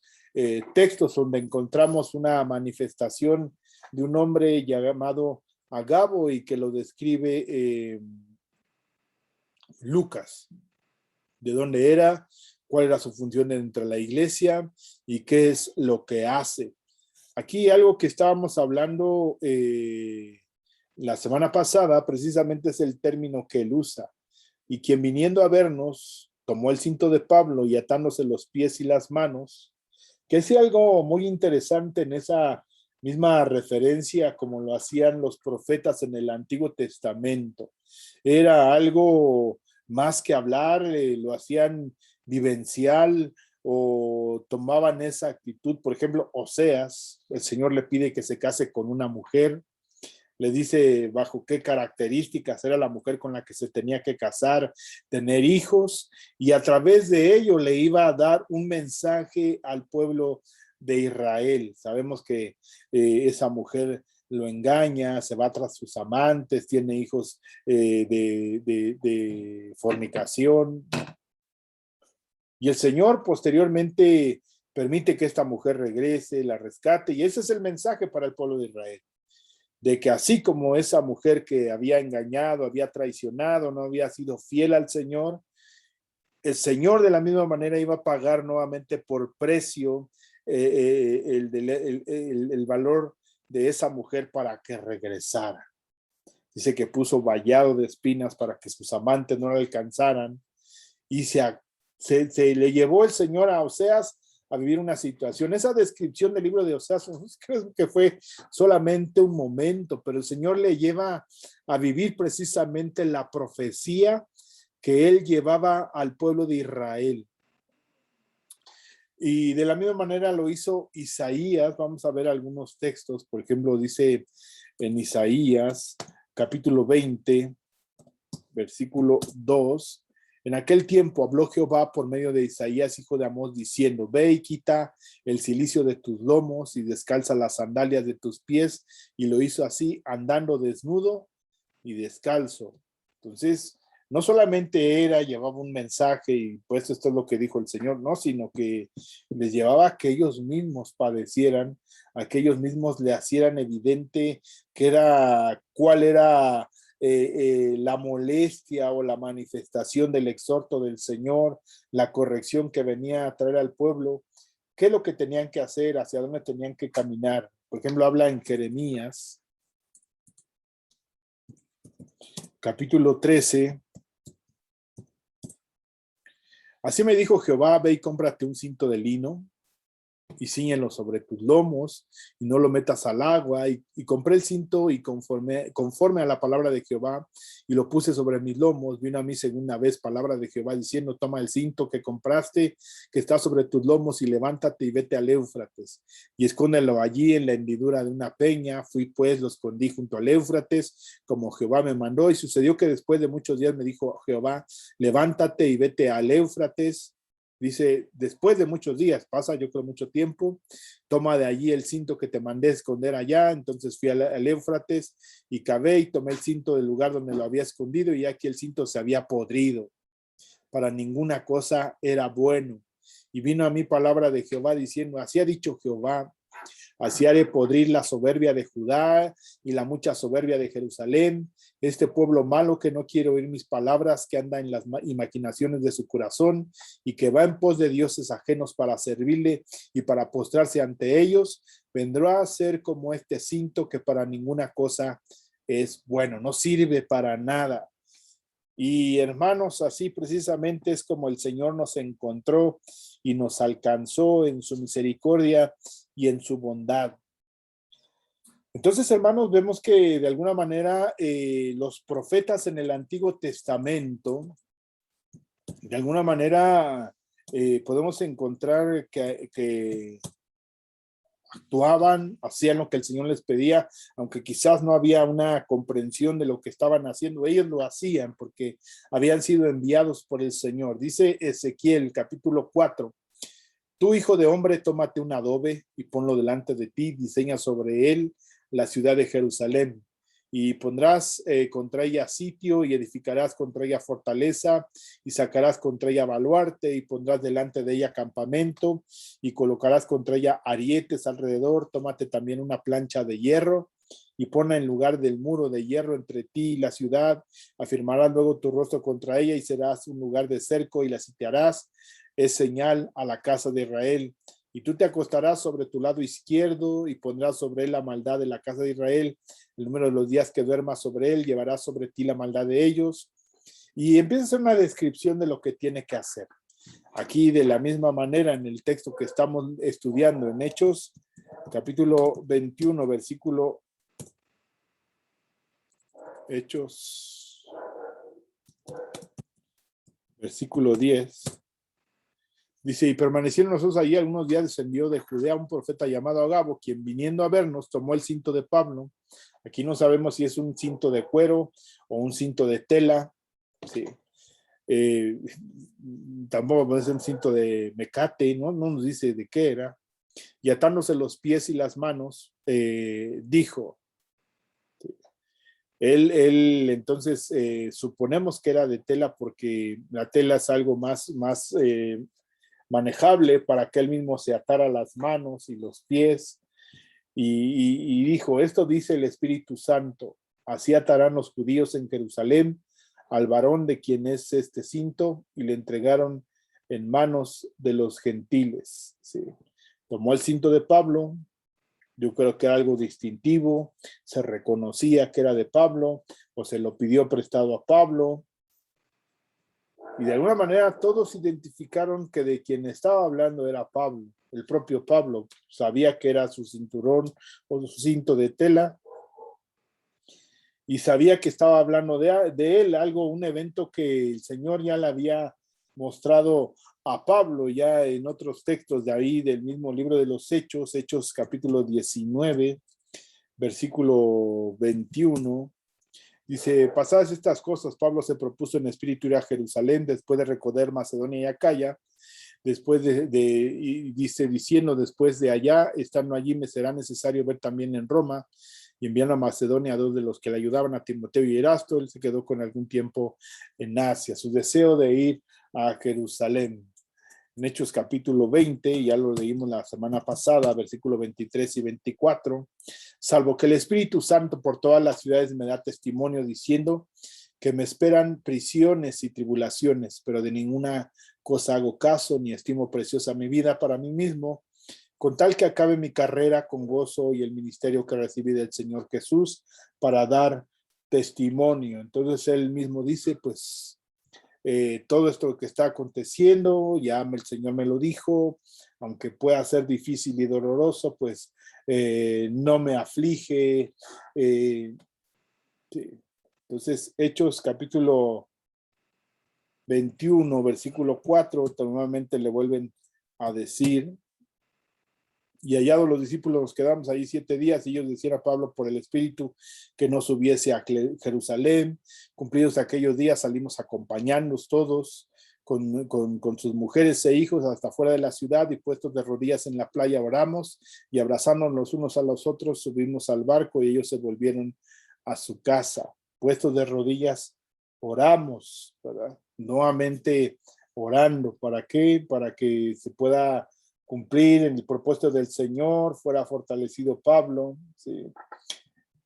textos donde encontramos una manifestación de un hombre llamado Agabo y que lo describe Lucas, de dónde era, cuál era su función dentro de la iglesia y qué es lo que hace. Aquí algo que estábamos hablando la semana pasada, precisamente es el término que él usa. Y quien viniendo a vernos, tomó el cinto de Pablo y atándose los pies y las manos, que es algo muy interesante en esa misma referencia como lo hacían los profetas en el Antiguo Testamento. Era algo más que hablar, lo hacían vivencial o tomaban esa actitud. Por ejemplo, Oseas, el Señor le pide que se case con una mujer, le dice bajo qué características era la mujer con la que se tenía que casar, tener hijos, y a través de ello le iba a dar un mensaje al pueblo de Israel. Sabemos que esa mujer lo engaña, se va tras sus amantes, tiene hijos de fornicación, y el Señor posteriormente permite que esta mujer regrese, la rescate, y ese es el mensaje para el pueblo de Israel, de que así como esa mujer que había engañado, había traicionado, no había sido fiel al Señor, el Señor de la misma manera iba a pagar nuevamente por precio el valor de esa mujer para que regresara. Dice que puso vallado de espinas para que sus amantes no la alcanzaran, y se le llevó el Señor a Oseas a vivir una situación. Esa descripción del libro de Oseas creo que fue solamente un momento, pero el Señor le lleva a vivir precisamente la profecía que él llevaba al pueblo de Israel. Y de la misma manera lo hizo Isaías. Vamos a ver algunos textos. Por ejemplo, dice en Isaías capítulo 20, versículo 2, en aquel tiempo habló Jehová por medio de Isaías, hijo de Amós, diciendo, ve y quita el cilicio de tus lomos y descalza las sandalias de tus pies, y lo hizo así, andando desnudo y descalzo. Entonces, no solamente llevaba un mensaje y pues esto es lo que dijo el Señor, no, sino que les llevaba a que ellos mismos padecieran, a que ellos mismos le hicieran evidente cuál era la molestia o la manifestación del exhorto del Señor, la corrección que venía a traer al pueblo, qué es lo que tenían que hacer, hacia dónde tenían que caminar. Por ejemplo, habla en Jeremías, capítulo 13. Así me dijo Jehová, ve y cómprate un cinto de lino y ciñelo sobre tus lomos, y no lo metas al agua. Y compré el cinto, y conforme a la palabra de Jehová, y lo puse sobre mis lomos. Vino a mí segunda vez palabra de Jehová, diciendo: toma el cinto que compraste, que está sobre tus lomos, y levántate y vete al Éufrates, y escóndelo allí en la hendidura de una peña. Fui pues, lo escondí junto al Éufrates, como Jehová me mandó. Y sucedió que después de muchos días me dijo Jehová: levántate y vete al Éufrates. Dice, después de muchos días, pasa yo creo mucho tiempo, toma de allí el cinto que te mandé esconder allá. Entonces fui al Éufrates y cavé y tomé el cinto del lugar donde lo había escondido, y aquí el cinto se había podrido, para ninguna cosa era bueno. Y vino a mí palabra de Jehová diciendo: así ha dicho Jehová, así haré podrir la soberbia de Judá y la mucha soberbia de Jerusalén. Este pueblo malo que no quiere oír mis palabras, que anda en las imaginaciones de su corazón, y que va en pos de dioses ajenos para servirle y para postrarse ante ellos, vendrá a ser como este cinto, que para ninguna cosa es bueno, no sirve para nada. Y hermanos, así precisamente es como el Señor nos encontró y nos alcanzó en su misericordia y en su bondad. Entonces, hermanos, vemos que de alguna manera los profetas en el Antiguo Testamento, de alguna manera podemos encontrar que actuaban, hacían lo que el Señor les pedía, aunque quizás no había una comprensión de lo que estaban haciendo. Ellos lo hacían porque habían sido enviados por el Señor. Dice Ezequiel capítulo 4: tú, hijo de hombre, tómate un adobe y ponlo delante de ti, diseña sobre él la ciudad de Jerusalén, y pondrás contra ella sitio, y edificarás contra ella fortaleza, y sacarás contra ella baluarte, y pondrás delante de ella campamento, y colocarás contra ella arietes alrededor. Tómate también una plancha de hierro, y ponla en lugar del muro de hierro entre ti y la ciudad. Afirmarás luego tu rostro contra ella, y serás un lugar de cerco, y la sitiarás. Es señal a la casa de Israel. Y tú te acostarás sobre tu lado izquierdo, y pondrás sobre él la maldad de la casa de Israel. El número de los días que duermas sobre él, llevarás sobre ti la maldad de ellos. Y empieza a hacer una descripción de lo que tiene que hacer. Aquí, de la misma manera, en el texto que estamos estudiando en Hechos, capítulo 21, Hechos, versículo 10. Dice: y permanecieron nosotros allí algunos días, descendió de Judea un profeta llamado Agabo, quien viniendo a vernos tomó el cinto de Pablo. Aquí no sabemos si es un cinto de cuero o un cinto de tela. Sí. Eh, Tampoco puede ser un cinto de mecate, ¿no? No nos dice de qué era. Y atándose los pies y las manos, dijo. Él entonces suponemos que era de tela, porque la tela es algo más manejable, para que él mismo se atara las manos y los pies. Y dijo: esto dice el Espíritu Santo: así atarán los judíos en Jerusalén al varón de quien es este cinto, y le entregaron en manos de los gentiles. Sí. Tomó el cinto de Pablo. Yo creo que era algo distintivo, se reconocía que era de Pablo, o se lo pidió prestado a Pablo. Y de alguna manera todos identificaron que de quien estaba hablando era Pablo. El propio Pablo sabía que era su cinturón o su cinto de tela, y sabía que estaba hablando de él, un evento que el Señor ya le había mostrado a Pablo ya en otros textos de ahí del mismo libro de los Hechos, Hechos capítulo 19, versículo 21. Dice: pasadas estas cosas, Pablo se propuso en espíritu ir a Jerusalén, después de recorrer Macedonia y Acaya. Después y dice, diciendo: después de allá, estando allí, me será necesario ver también en Roma. Y enviando a Macedonia a dos de los que le ayudaban, a Timoteo y Erasto, él se quedó con algún tiempo en Asia. Su deseo de ir a Jerusalén. En Hechos capítulo 20, ya lo leímos la semana pasada, versículos 23 y 24, salvo que el Espíritu Santo por todas las ciudades me da testimonio, diciendo que me esperan prisiones y tribulaciones, pero de ninguna cosa hago caso, ni estimo preciosa mi vida para mí mismo, con tal que acabe mi carrera con gozo y el ministerio que recibí del Señor Jesús para dar testimonio. Entonces él mismo dice, pues todo esto que está aconteciendo, ya el Señor me lo dijo, aunque pueda ser difícil y doloroso, pues no me aflige. Sí. Entonces, Hechos capítulo 21, versículo 4, normalmente le vuelven a decir: y hallados los discípulos nos quedamos ahí 7 días, y ellos decían a Pablo por el Espíritu que no subiese a Jerusalén. Cumplidos aquellos días salimos a acompañarnos todos con sus mujeres e hijos hasta fuera de la ciudad, y puestos de rodillas en la playa oramos, y abrazándonos los unos a los otros subimos al barco, y ellos se volvieron a su casa. Puestos de rodillas oramos, ¿verdad? Nuevamente orando. ¿Para qué? Para que se pueda cumplir el propósito del Señor, fuera fortalecido Pablo. ¿Sí?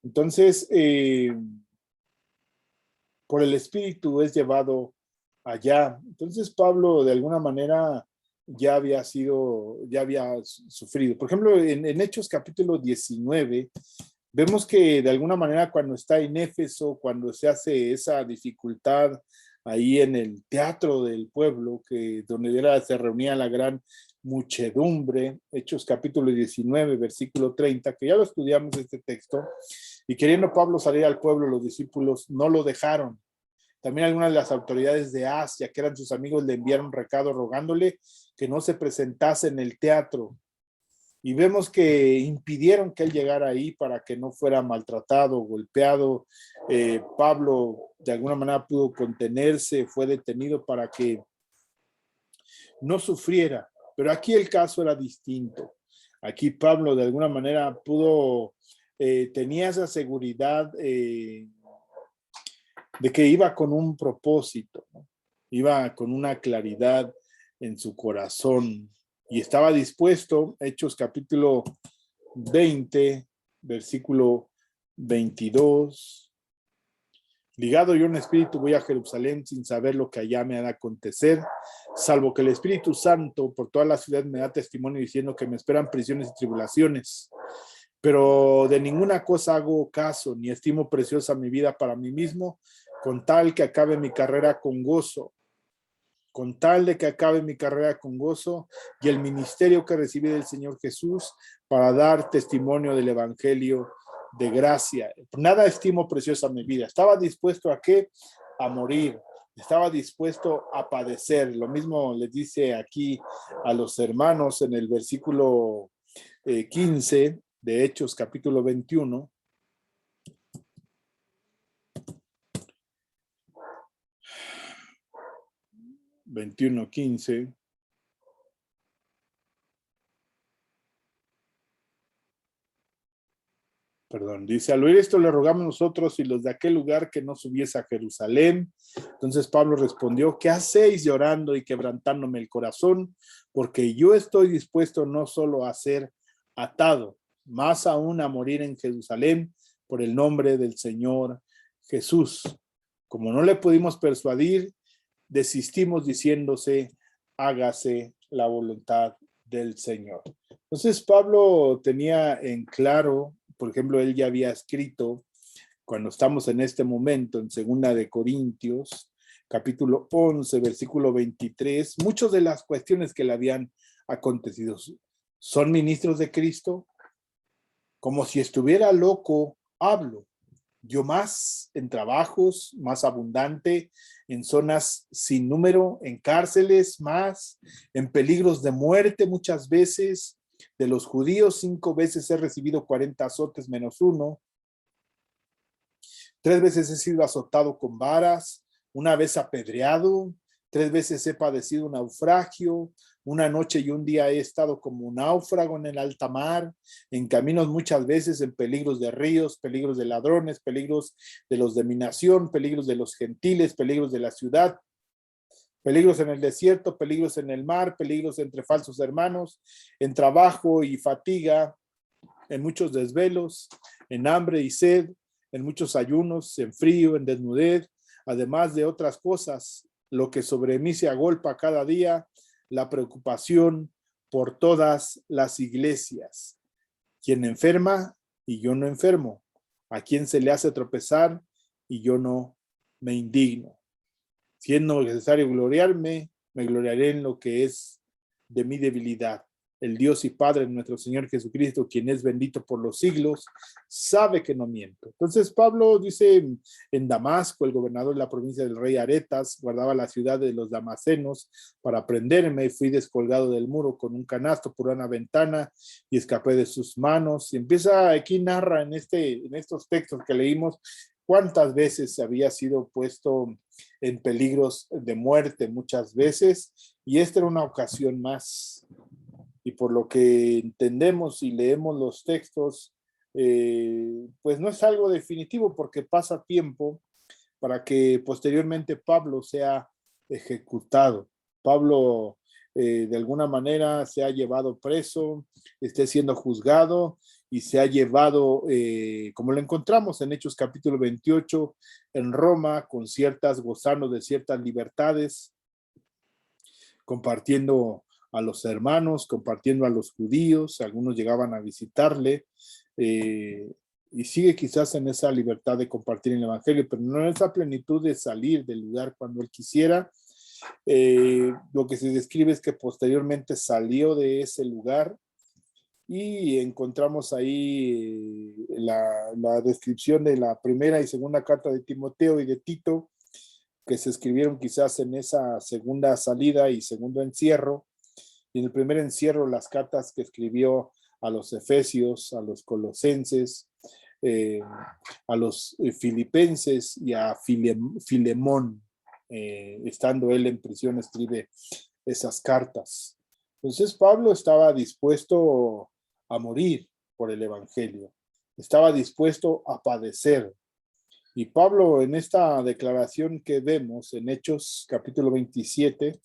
Entonces, por el Espíritu es llevado allá. Entonces, Pablo de alguna manera ya había sufrido. Por ejemplo, en Hechos capítulo 19, vemos que de alguna manera cuando está en Éfeso, cuando se hace esa dificultad ahí en el teatro del pueblo, donde se reunía la gran muchedumbre, Hechos capítulo 19, versículo 30, que ya lo estudiamos este texto, y queriendo Pablo salir al pueblo, los discípulos no lo dejaron. También algunas de las autoridades de Asia, que eran sus amigos, le enviaron un recado rogándole que no se presentase en el teatro. Y vemos que impidieron que él llegara ahí para que no fuera maltratado, golpeado. Pablo de alguna manera pudo contenerse, fue detenido para que no sufriera. Pero aquí el caso era distinto. Aquí Pablo de alguna manera tenía esa seguridad de que iba con un propósito, ¿no? Iba con una claridad en su corazón y estaba dispuesto. Hechos capítulo 20, versículo 22. Ligado yo en espíritu voy a Jerusalén sin saber lo que allá me ha de acontecer, salvo que el Espíritu Santo por toda la ciudad me da testimonio diciendo que me esperan prisiones y tribulaciones. Pero de ninguna cosa hago caso, ni estimo preciosa mi vida para mí mismo, con tal que acabe mi carrera con gozo, con tal de que acabe mi carrera con gozo y el ministerio que recibí del Señor Jesús para dar testimonio del Evangelio de gracia. Nada estimo preciosa mi vida. Estaba dispuesto a qué? A morir. Estaba dispuesto a padecer. Lo mismo les dice aquí a los hermanos en el versículo 15 de Hechos capítulo 21. Perdón, dice: al oír esto le rogamos nosotros y los de aquel lugar que no subiese a Jerusalén. Entonces Pablo respondió: ¿qué hacéis llorando y quebrantándome el corazón? Porque yo estoy dispuesto no solo a ser atado, más aún a morir en Jerusalén por el nombre del Señor Jesús. Como no le pudimos persuadir, desistimos diciéndose: hágase la voluntad del Señor. Entonces Pablo tenía en claro, por ejemplo, él ya había escrito, cuando estamos en este momento, en 2 Corintios, capítulo 11, versículo 23, muchas de las cuestiones que le habían acontecido. ¿Son ministros de Cristo? Como si estuviera loco, hablo. Yo más en trabajos, más abundante, en zonas sin número, en cárceles más, en peligros de muerte muchas veces. De los judíos 5 veces he recibido 40 azotes menos uno. 3 veces he sido azotado con varas, 1 vez apedreado, 3 veces he padecido un naufragio, 1 noche y 1 día he estado como un náufrago en el alta mar, en caminos muchas veces, en peligros de ríos, peligros de ladrones, peligros de los de mi nación, peligros de los gentiles, peligros de la ciudad, peligros en el desierto, peligros en el mar, peligros entre falsos hermanos, en trabajo y fatiga, en muchos desvelos, en hambre y sed, en muchos ayunos, en frío, en desnudez, además de otras cosas, lo que sobre mí se agolpa cada día, la preocupación por todas las iglesias. Quien enferma y yo no enfermo, a quien se le hace tropezar y yo no me indigno. Siendo necesario gloriarme, me gloriaré en lo que es de mi debilidad. el Dios y Padre de nuestro Señor Jesucristo, quien es bendito por los siglos, sabe que no miento. Entonces Pablo dice, en Damasco, el gobernador de la provincia del rey Aretas guardaba la ciudad de los damasenos para prenderme, y fui descolgado del muro con un canasto por una ventana y escapé de sus manos. Y empieza, aquí narra en estos textos que leímos, cuántas veces había sido puesto en peligros de muerte, muchas veces, y esta era una ocasión más. Y por lo que entendemos y leemos los textos, pues no es algo definitivo, porque pasa tiempo para que posteriormente Pablo sea ejecutado. Pablo de alguna manera se ha llevado preso, esté siendo juzgado y se ha llevado, como lo encontramos en Hechos capítulo 28, en Roma, gozando de ciertas libertades, compartiendo a los hermanos, compartiendo a los judíos, algunos llegaban a visitarle, y sigue quizás en esa libertad de compartir el evangelio, pero no en esa plenitud de salir del lugar cuando él quisiera. Lo que se describe es que posteriormente salió de ese lugar, y encontramos ahí la descripción de la primera y segunda carta de Timoteo y de Tito, que se escribieron quizás en esa segunda salida y segundo encierro. Y en el primer encierro, las cartas que escribió a los efesios, a los colosenses, a los filipenses y a Filemón, estando él en prisión, escribe esas cartas. Entonces Pablo estaba dispuesto a morir por el evangelio, estaba dispuesto a padecer. Y Pablo, en esta declaración que vemos en Hechos capítulo 21,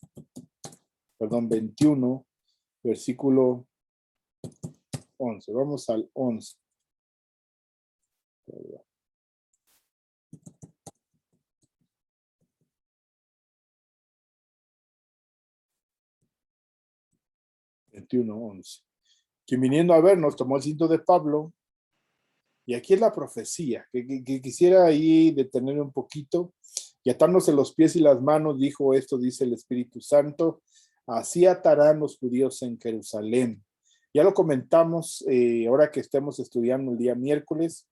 versículo 11. Vamos al 11. Quien viniendo a vernos tomó el cinto de Pablo, y aquí es la profecía, que quisiera ahí detener un poquito, y atándose los pies y las manos, dijo esto, dice el Espíritu Santo, así atarán los judíos en Jerusalén. Ya lo comentamos ahora que estemos estudiando el día miércoles,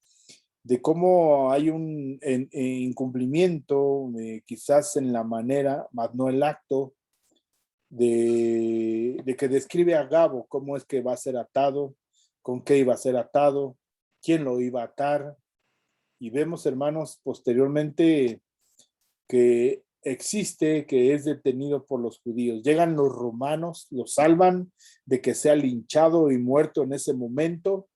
de cómo hay un incumplimiento, quizás en la manera, más no el acto, de que describe a Agabo cómo es que va a ser atado, con qué iba a ser atado, quién lo iba a atar. Y vemos, hermanos, posteriormente que existe, que es detenido por los judíos. Llegan los romanos, lo salvan de que sea linchado y muerto en ese momento.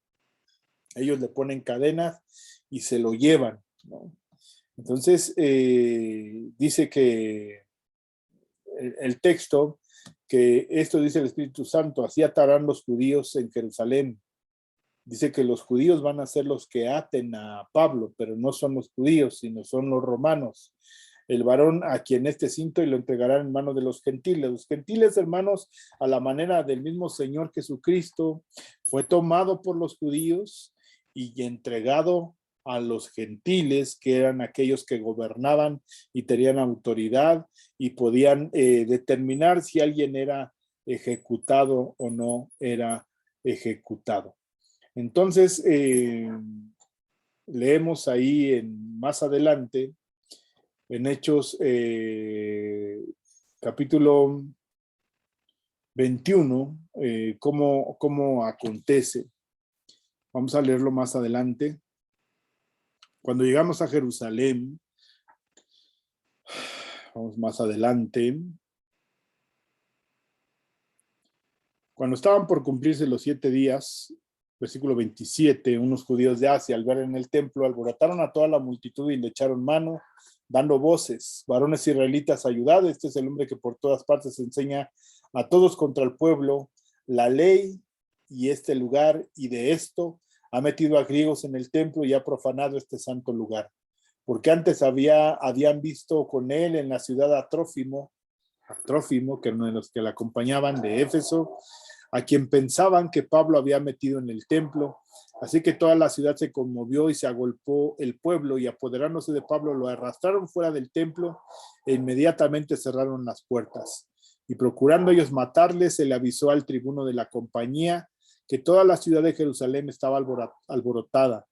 Ellos le ponen cadenas y se lo llevan, ¿no? Entonces, dice que el texto, que esto dice el Espíritu Santo, así atarán los judíos en Jerusalén. Dice que los judíos van a ser los que aten a Pablo, pero no son los judíos, sino son los romanos. El varón a quien este cinto y lo entregarán en manos de los gentiles. Los gentiles, hermanos, a la manera del mismo Señor Jesucristo, fue tomado por los judíos y entregado a los gentiles, que eran aquellos que gobernaban y tenían autoridad y podían determinar si alguien era ejecutado o no era ejecutado. Entonces, leemos ahí más adelante, en Hechos capítulo 21, cómo acontece. Vamos a leerlo más adelante. Cuando llegamos a Jerusalén, vamos más adelante. Cuando estaban por cumplirse los 7 días, versículo 27, unos judíos de Asia, al ver en el templo, alborotaron a toda la multitud y le echaron mano, dando voces: varones israelitas, ayudad, este es el hombre que por todas partes enseña a todos contra el pueblo la ley y este lugar, y de esto ha metido a griegos en el templo y ha profanado este santo lugar. Porque antes habían visto con él en la ciudad a Trófimo, que era uno de los que le acompañaban de Éfeso, a quien pensaban que Pablo había metido en el templo. Así que toda la ciudad se conmovió y se agolpó el pueblo, y apoderándose de Pablo lo arrastraron fuera del templo e inmediatamente cerraron las puertas. Y procurando ellos matarles, se le avisó al tribuno de la compañía que toda la ciudad de Jerusalén estaba alborotada.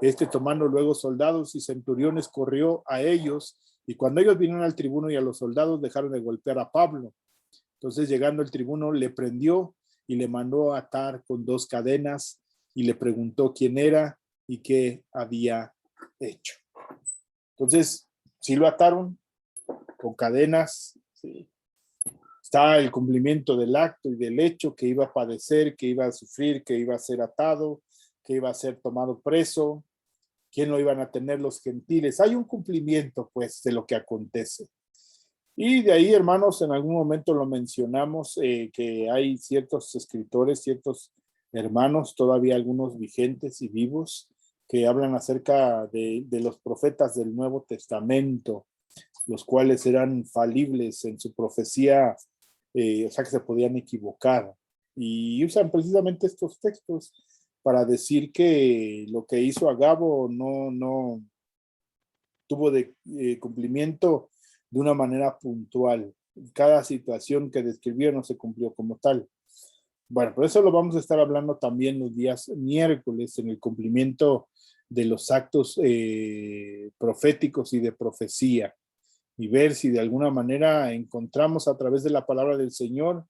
Este, tomando luego soldados y centuriones, corrió a ellos, y cuando ellos vinieron al tribuno y a los soldados, dejaron de golpear a Pablo. Entonces, llegando el tribuno, le prendió y le mandó atar con 2 cadenas, y le preguntó quién era y qué había hecho. Entonces, sí lo ataron con cadenas, sí. Está el cumplimiento del acto y del hecho, que iba a padecer, que iba a sufrir, que iba a ser atado, que iba a ser tomado preso, quién lo iban a tener los gentiles. Hay un cumplimiento, pues, de lo que acontece. Y de ahí, hermanos, en algún momento lo mencionamos, que hay ciertos escritores, ciertos hermanos, todavía algunos vigentes y vivos, que hablan acerca de los profetas del Nuevo Testamento, los cuales eran falibles en su profecía, o sea que se podían equivocar. Y usan precisamente estos textos para decir que lo que hizo Agabo no tuvo cumplimiento de una manera puntual. Cada situación que describió no se cumplió como tal. Bueno, por eso lo vamos a estar hablando también los días miércoles en el cumplimiento de los actos proféticos y de profecía, y ver si de alguna manera encontramos a través de la palabra del Señor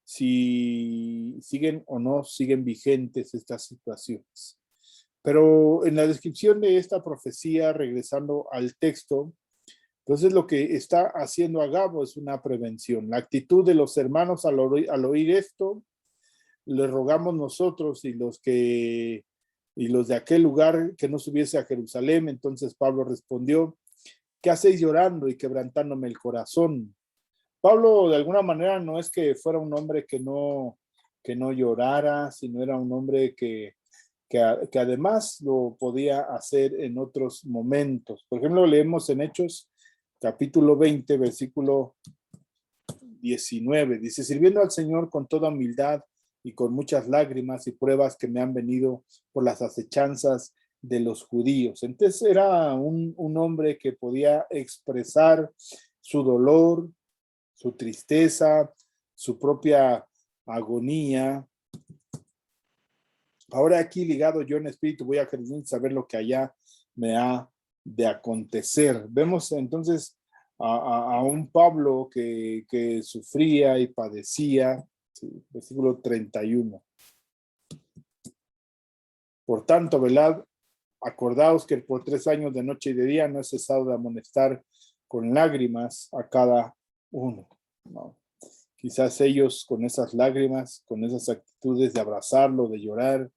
si siguen o no siguen vigentes estas situaciones. Pero en la descripción de esta profecía, regresando al texto, entonces lo que está haciendo Agabo es una prevención. La actitud de los hermanos al oír esto, le rogamos nosotros y los de aquel lugar que no subiese a Jerusalén. Entonces Pablo respondió: ¿qué hacéis llorando y quebrantándome el corazón? Pablo, de alguna manera, no es que fuera un hombre que no llorara, sino era un hombre que además lo podía hacer en otros momentos. Por ejemplo, leemos en Hechos capítulo 20, versículo 19. Dice: sirviendo al Señor con toda humildad y con muchas lágrimas y pruebas que me han venido por las acechanzas de los judíos. Entonces era un hombre que podía expresar su dolor, su tristeza, su propia agonía. Ahora aquí ligado yo en espíritu voy a Jerusalén, saber lo que allá me ha de acontecer. Vemos entonces a un Pablo que sufría y padecía. Sí, versículo 31. Por tanto, velad, acordaos que por 3 años de noche y de día no he cesado de amonestar con lágrimas a cada uno. No. Quizás ellos con esas lágrimas, con esas actitudes de abrazarlo, de llorar,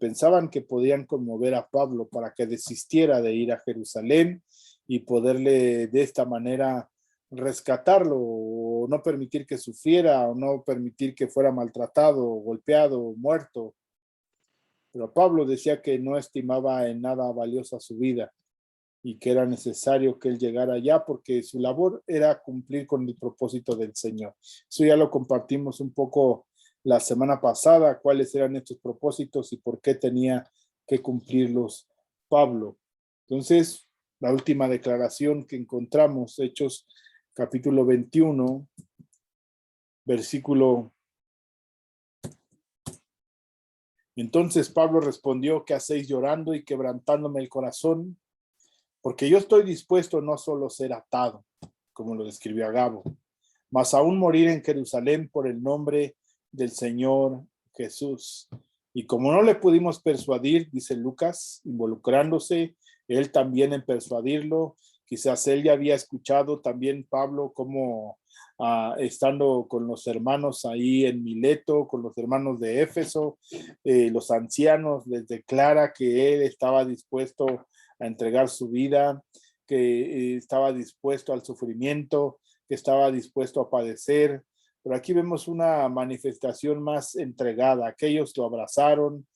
pensaban que podían conmover a Pablo para que desistiera de ir a Jerusalén y poderle de esta manera rescatarlo, o no permitir que sufriera, o no permitir que fuera maltratado, golpeado, muerto. Pero Pablo decía que no estimaba en nada valiosa su vida y que era necesario que él llegara allá porque su labor era cumplir con el propósito del Señor. Eso ya lo compartimos un poco la semana pasada, cuáles eran estos propósitos y por qué tenía que cumplirlos Pablo. Entonces, la última declaración que encontramos, Hechos capítulo 21, versículo. Entonces Pablo respondió: ¿qué hacéis llorando y quebrantándome el corazón? Porque yo estoy dispuesto no solo ser atado, como lo describió Agabo, mas aún morir en Jerusalén por el nombre del Señor Jesús. Y como no le pudimos persuadir, dice Lucas, involucrándose él también en persuadirlo, quizás él ya había escuchado también Pablo como estando con los hermanos ahí en Mileto, con los hermanos de Éfeso, los ancianos les declara que él estaba dispuesto a entregar su vida, que estaba dispuesto al sufrimiento, que estaba dispuesto a padecer. Pero aquí vemos una manifestación más entregada. Aquellos lo abrazaron,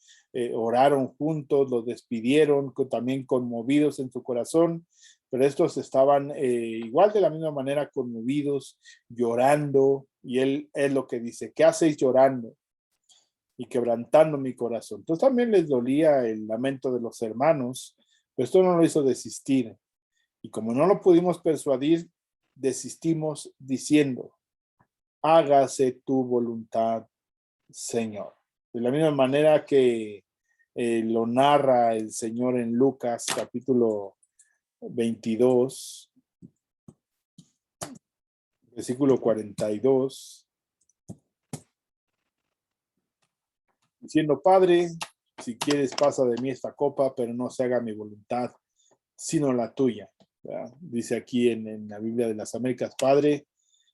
oraron juntos, lo despidieron, también conmovidos en su corazón, pero estos estaban igual de la misma manera conmovidos, llorando, y él es lo que dice: ¿qué hacéis llorando y quebrantando mi corazón? Entonces también les dolía el lamento de los hermanos, pero esto no lo hizo desistir. Y como no lo pudimos persuadir, desistimos diciendo: hágase tu voluntad, Señor. De la misma manera que lo narra el Señor en Lucas capítulo 22, versículo 42, diciendo: Padre, si quieres pasa de mí esta copa, pero no se haga mi voluntad, sino la tuya. ¿Verdad? Dice aquí en la Biblia de las Américas: Padre,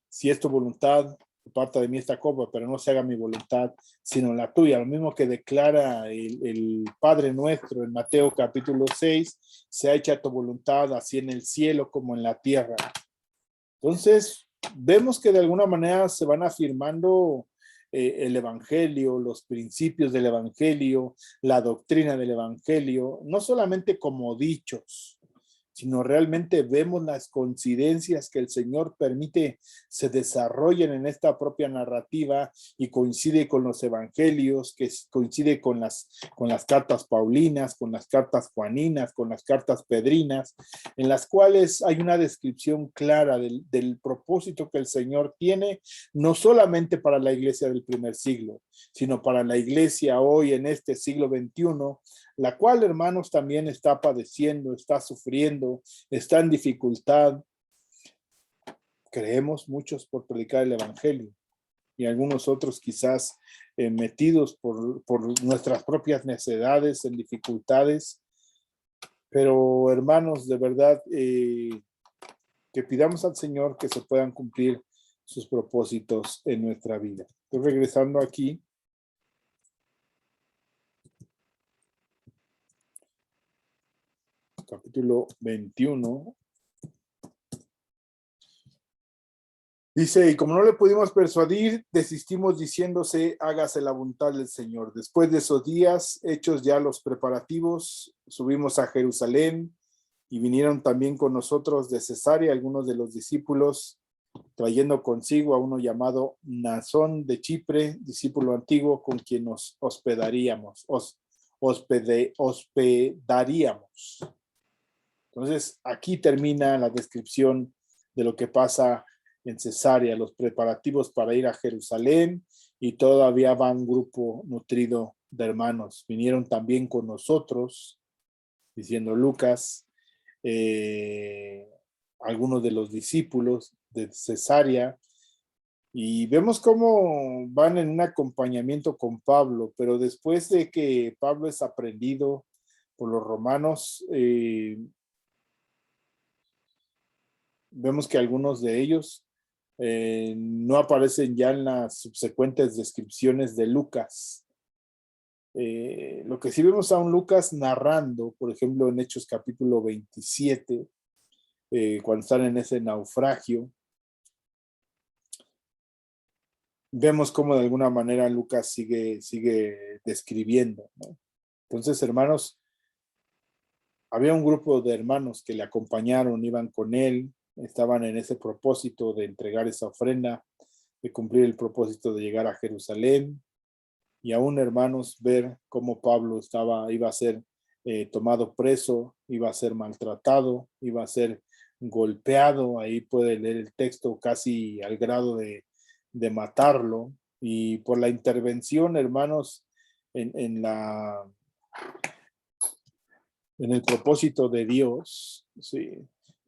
si es tu voluntad, parta de mí esta copa, pero no se haga mi voluntad, sino la tuya. Lo mismo que declara el Padre nuestro en Mateo capítulo 6, sea hecha tu voluntad, así en el cielo como en la tierra. Entonces, vemos que de alguna manera se van afirmando el evangelio, los principios del evangelio, la doctrina del evangelio, no solamente como dichos, sino realmente vemos las coincidencias que el Señor permite se desarrollen en esta propia narrativa y coincide con los evangelios, que coincide con las cartas paulinas, con las cartas juaninas, con las cartas pedrinas, en las cuales hay una descripción clara del propósito que el Señor tiene, no solamente para la iglesia del primer siglo, sino para la iglesia hoy en este siglo XXI, la cual, hermanos, también está padeciendo, está sufriendo, está en dificultad. Creemos muchos por predicar el evangelio y algunos otros quizás metidos por nuestras propias necedades, en dificultades. Pero, hermanos, de verdad, que pidamos al Señor que se puedan cumplir sus propósitos en nuestra vida. Estoy regresando aquí. Capítulo 21. Dice: y como no le pudimos persuadir, desistimos diciéndose, hágase la voluntad del Señor. Después de esos días, hechos ya los preparativos, subimos a Jerusalén y vinieron también con nosotros de Cesarea algunos de los discípulos, trayendo consigo a uno llamado Mnasón de Chipre, discípulo antiguo, con quien nos hospedaríamos. Entonces, aquí termina la descripción de lo que pasa en Cesarea, los preparativos para ir a Jerusalén, y todavía va un grupo nutrido de hermanos. Vinieron también con nosotros, diciendo Lucas, algunos de los discípulos de Cesarea, y vemos cómo van en un acompañamiento con Pablo, pero después de que Pablo es aprendido por los romanos, vemos que algunos de ellos no aparecen ya en las subsecuentes descripciones de Lucas. Lo que sí vemos a un Lucas narrando, por ejemplo, en Hechos capítulo 27, cuando están en ese naufragio, vemos cómo de alguna manera Lucas sigue describiendo, ¿no? Entonces, hermanos, había un grupo de hermanos que le acompañaron, iban con él, estaban en ese propósito de entregar esa ofrenda, de cumplir el propósito de llegar a Jerusalén, y aún, hermanos, ver cómo Pablo iba a ser tomado preso, iba a ser maltratado, iba a ser golpeado. Ahí puede leer el texto, casi al grado de matarlo, y por la intervención, hermanos, en el propósito de Dios, sí,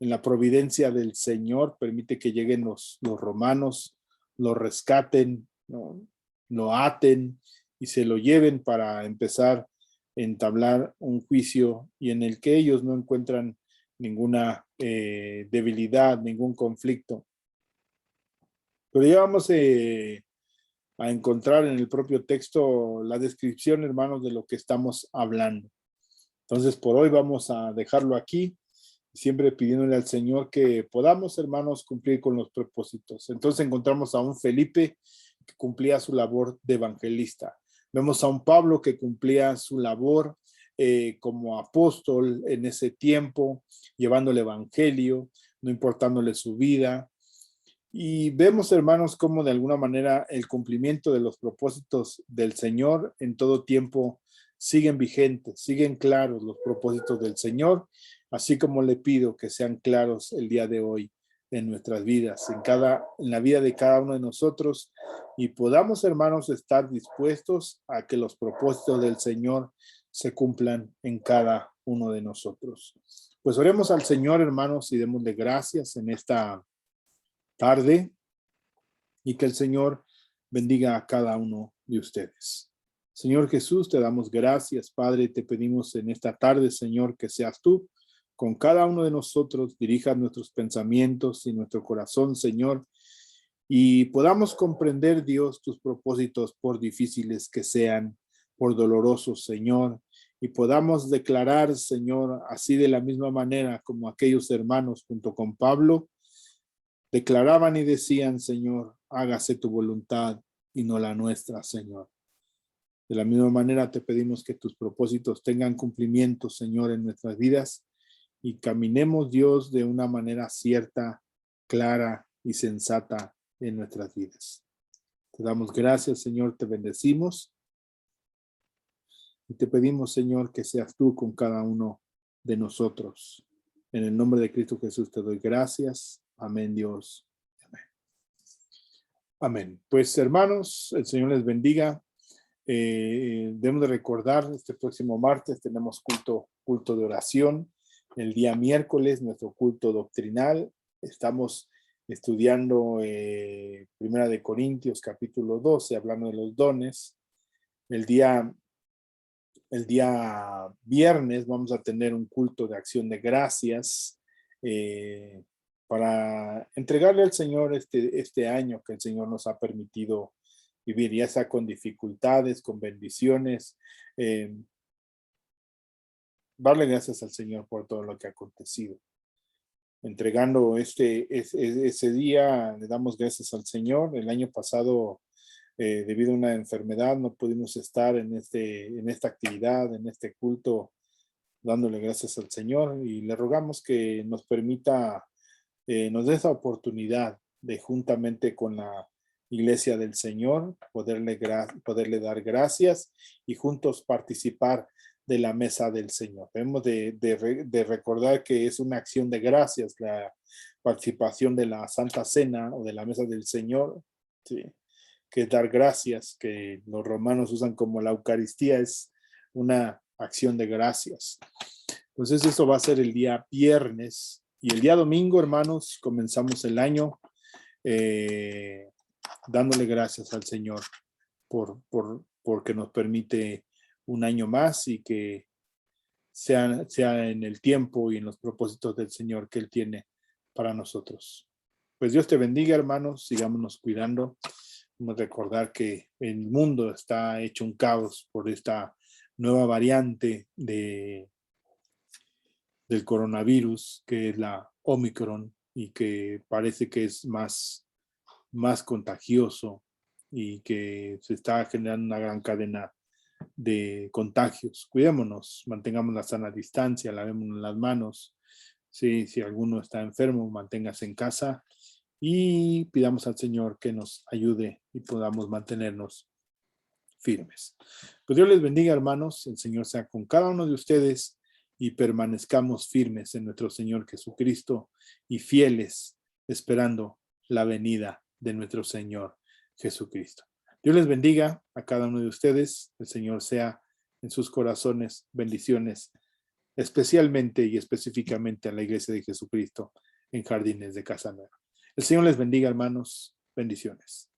en la providencia del Señor, permite que lleguen los romanos, lo rescaten, ¿no? Lo aten y se lo lleven para empezar a entablar un juicio, y en el que ellos no encuentran ninguna debilidad, ningún conflicto. Pero ya vamos a encontrar en el propio texto la descripción, hermanos, de lo que estamos hablando. Entonces, por hoy vamos a dejarlo aquí, siempre pidiéndole al Señor que podamos, hermanos, cumplir con los propósitos. Entonces encontramos a un Felipe que cumplía su labor de evangelista. Vemos a un Pablo que cumplía su labor como apóstol en ese tiempo, llevando el evangelio, no importándole su vida. Y vemos, hermanos, cómo de alguna manera el cumplimiento de los propósitos del Señor en todo tiempo siguen vigentes, siguen claros los propósitos del Señor, así como le pido que sean claros el día de hoy en nuestras vidas, en la vida de cada uno de nosotros, y podamos, hermanos, estar dispuestos a que los propósitos del Señor se cumplan en cada uno de nosotros. Pues oremos al Señor, hermanos, y démosle gracias en esta tarde, y que el Señor bendiga a cada uno de ustedes. Señor Jesús, te damos gracias, Padre, te pedimos en esta tarde, Señor, que seas tú con cada uno de nosotros, dirijas nuestros pensamientos y nuestro corazón, Señor, y podamos comprender, Dios, tus propósitos, por difíciles que sean, por dolorosos, Señor, y podamos declarar, Señor, así de la misma manera como aquellos hermanos junto con Pablo, declaraban y decían, Señor, hágase tu voluntad y no la nuestra, Señor. De la misma manera te pedimos que tus propósitos tengan cumplimiento, Señor, en nuestras vidas, y caminemos, Dios, de una manera cierta, clara y sensata en nuestras vidas. Te damos gracias, Señor, te bendecimos y te pedimos, Señor, que seas tú con cada uno de nosotros. En el nombre de Cristo Jesús te doy gracias. Amén, Dios. Amén. Amén. Pues, hermanos, el Señor les bendiga. Debemos de recordar, este próximo martes tenemos culto de oración. El día miércoles, nuestro culto doctrinal. Estamos estudiando Primera de Corintios, capítulo 12, hablando de los dones. El día viernes vamos a tener un culto de acción de gracias para entregarle al Señor este año que el Señor nos ha permitido vivir, ya sea con dificultades, con bendiciones. Darle gracias al Señor por todo lo que ha acontecido. Entregando ese día, le damos gracias al Señor. El año pasado, debido a una enfermedad, no pudimos estar en esta actividad, en este culto, dándole gracias al Señor, y le rogamos que nos permita, nos dé esa oportunidad de, juntamente con la Iglesia del Señor, poderle dar gracias y juntos participar de la mesa del Señor. Debemos de recordar que es una acción de gracias la participación de la Santa Cena o de la mesa del Señor, ¿sí? Que dar gracias, que los romanos usan como la Eucaristía, es una acción de gracias. Entonces eso va a ser el día viernes, y el día domingo, hermanos, comenzamos el año dándole gracias al Señor porque nos permite un año más, y que sea en el tiempo y en los propósitos del Señor que Él tiene para nosotros. Pues Dios te bendiga, hermanos, sigámonos cuidando. Vamos a recordar que el mundo está hecho un caos por esta nueva variante del coronavirus, que es la Omicron, y que parece que es más contagioso, y que se está generando una gran cadena de contagios. Cuidémonos, mantengamos la sana distancia, lavémonos las manos. Si alguno está enfermo, manténgase en casa, y pidamos al Señor que nos ayude y podamos mantenernos firmes. Pues Dios les bendiga, hermanos. El Señor sea con cada uno de ustedes, y permanezcamos firmes en nuestro Señor Jesucristo y fieles, esperando la venida de nuestro Señor Jesucristo. Dios les bendiga a cada uno de ustedes. El Señor sea en sus corazones bendiciones, especialmente y específicamente a la Iglesia de Jesucristo en Jardines de Casa Nueva. El Señor les bendiga, hermanos. Bendiciones.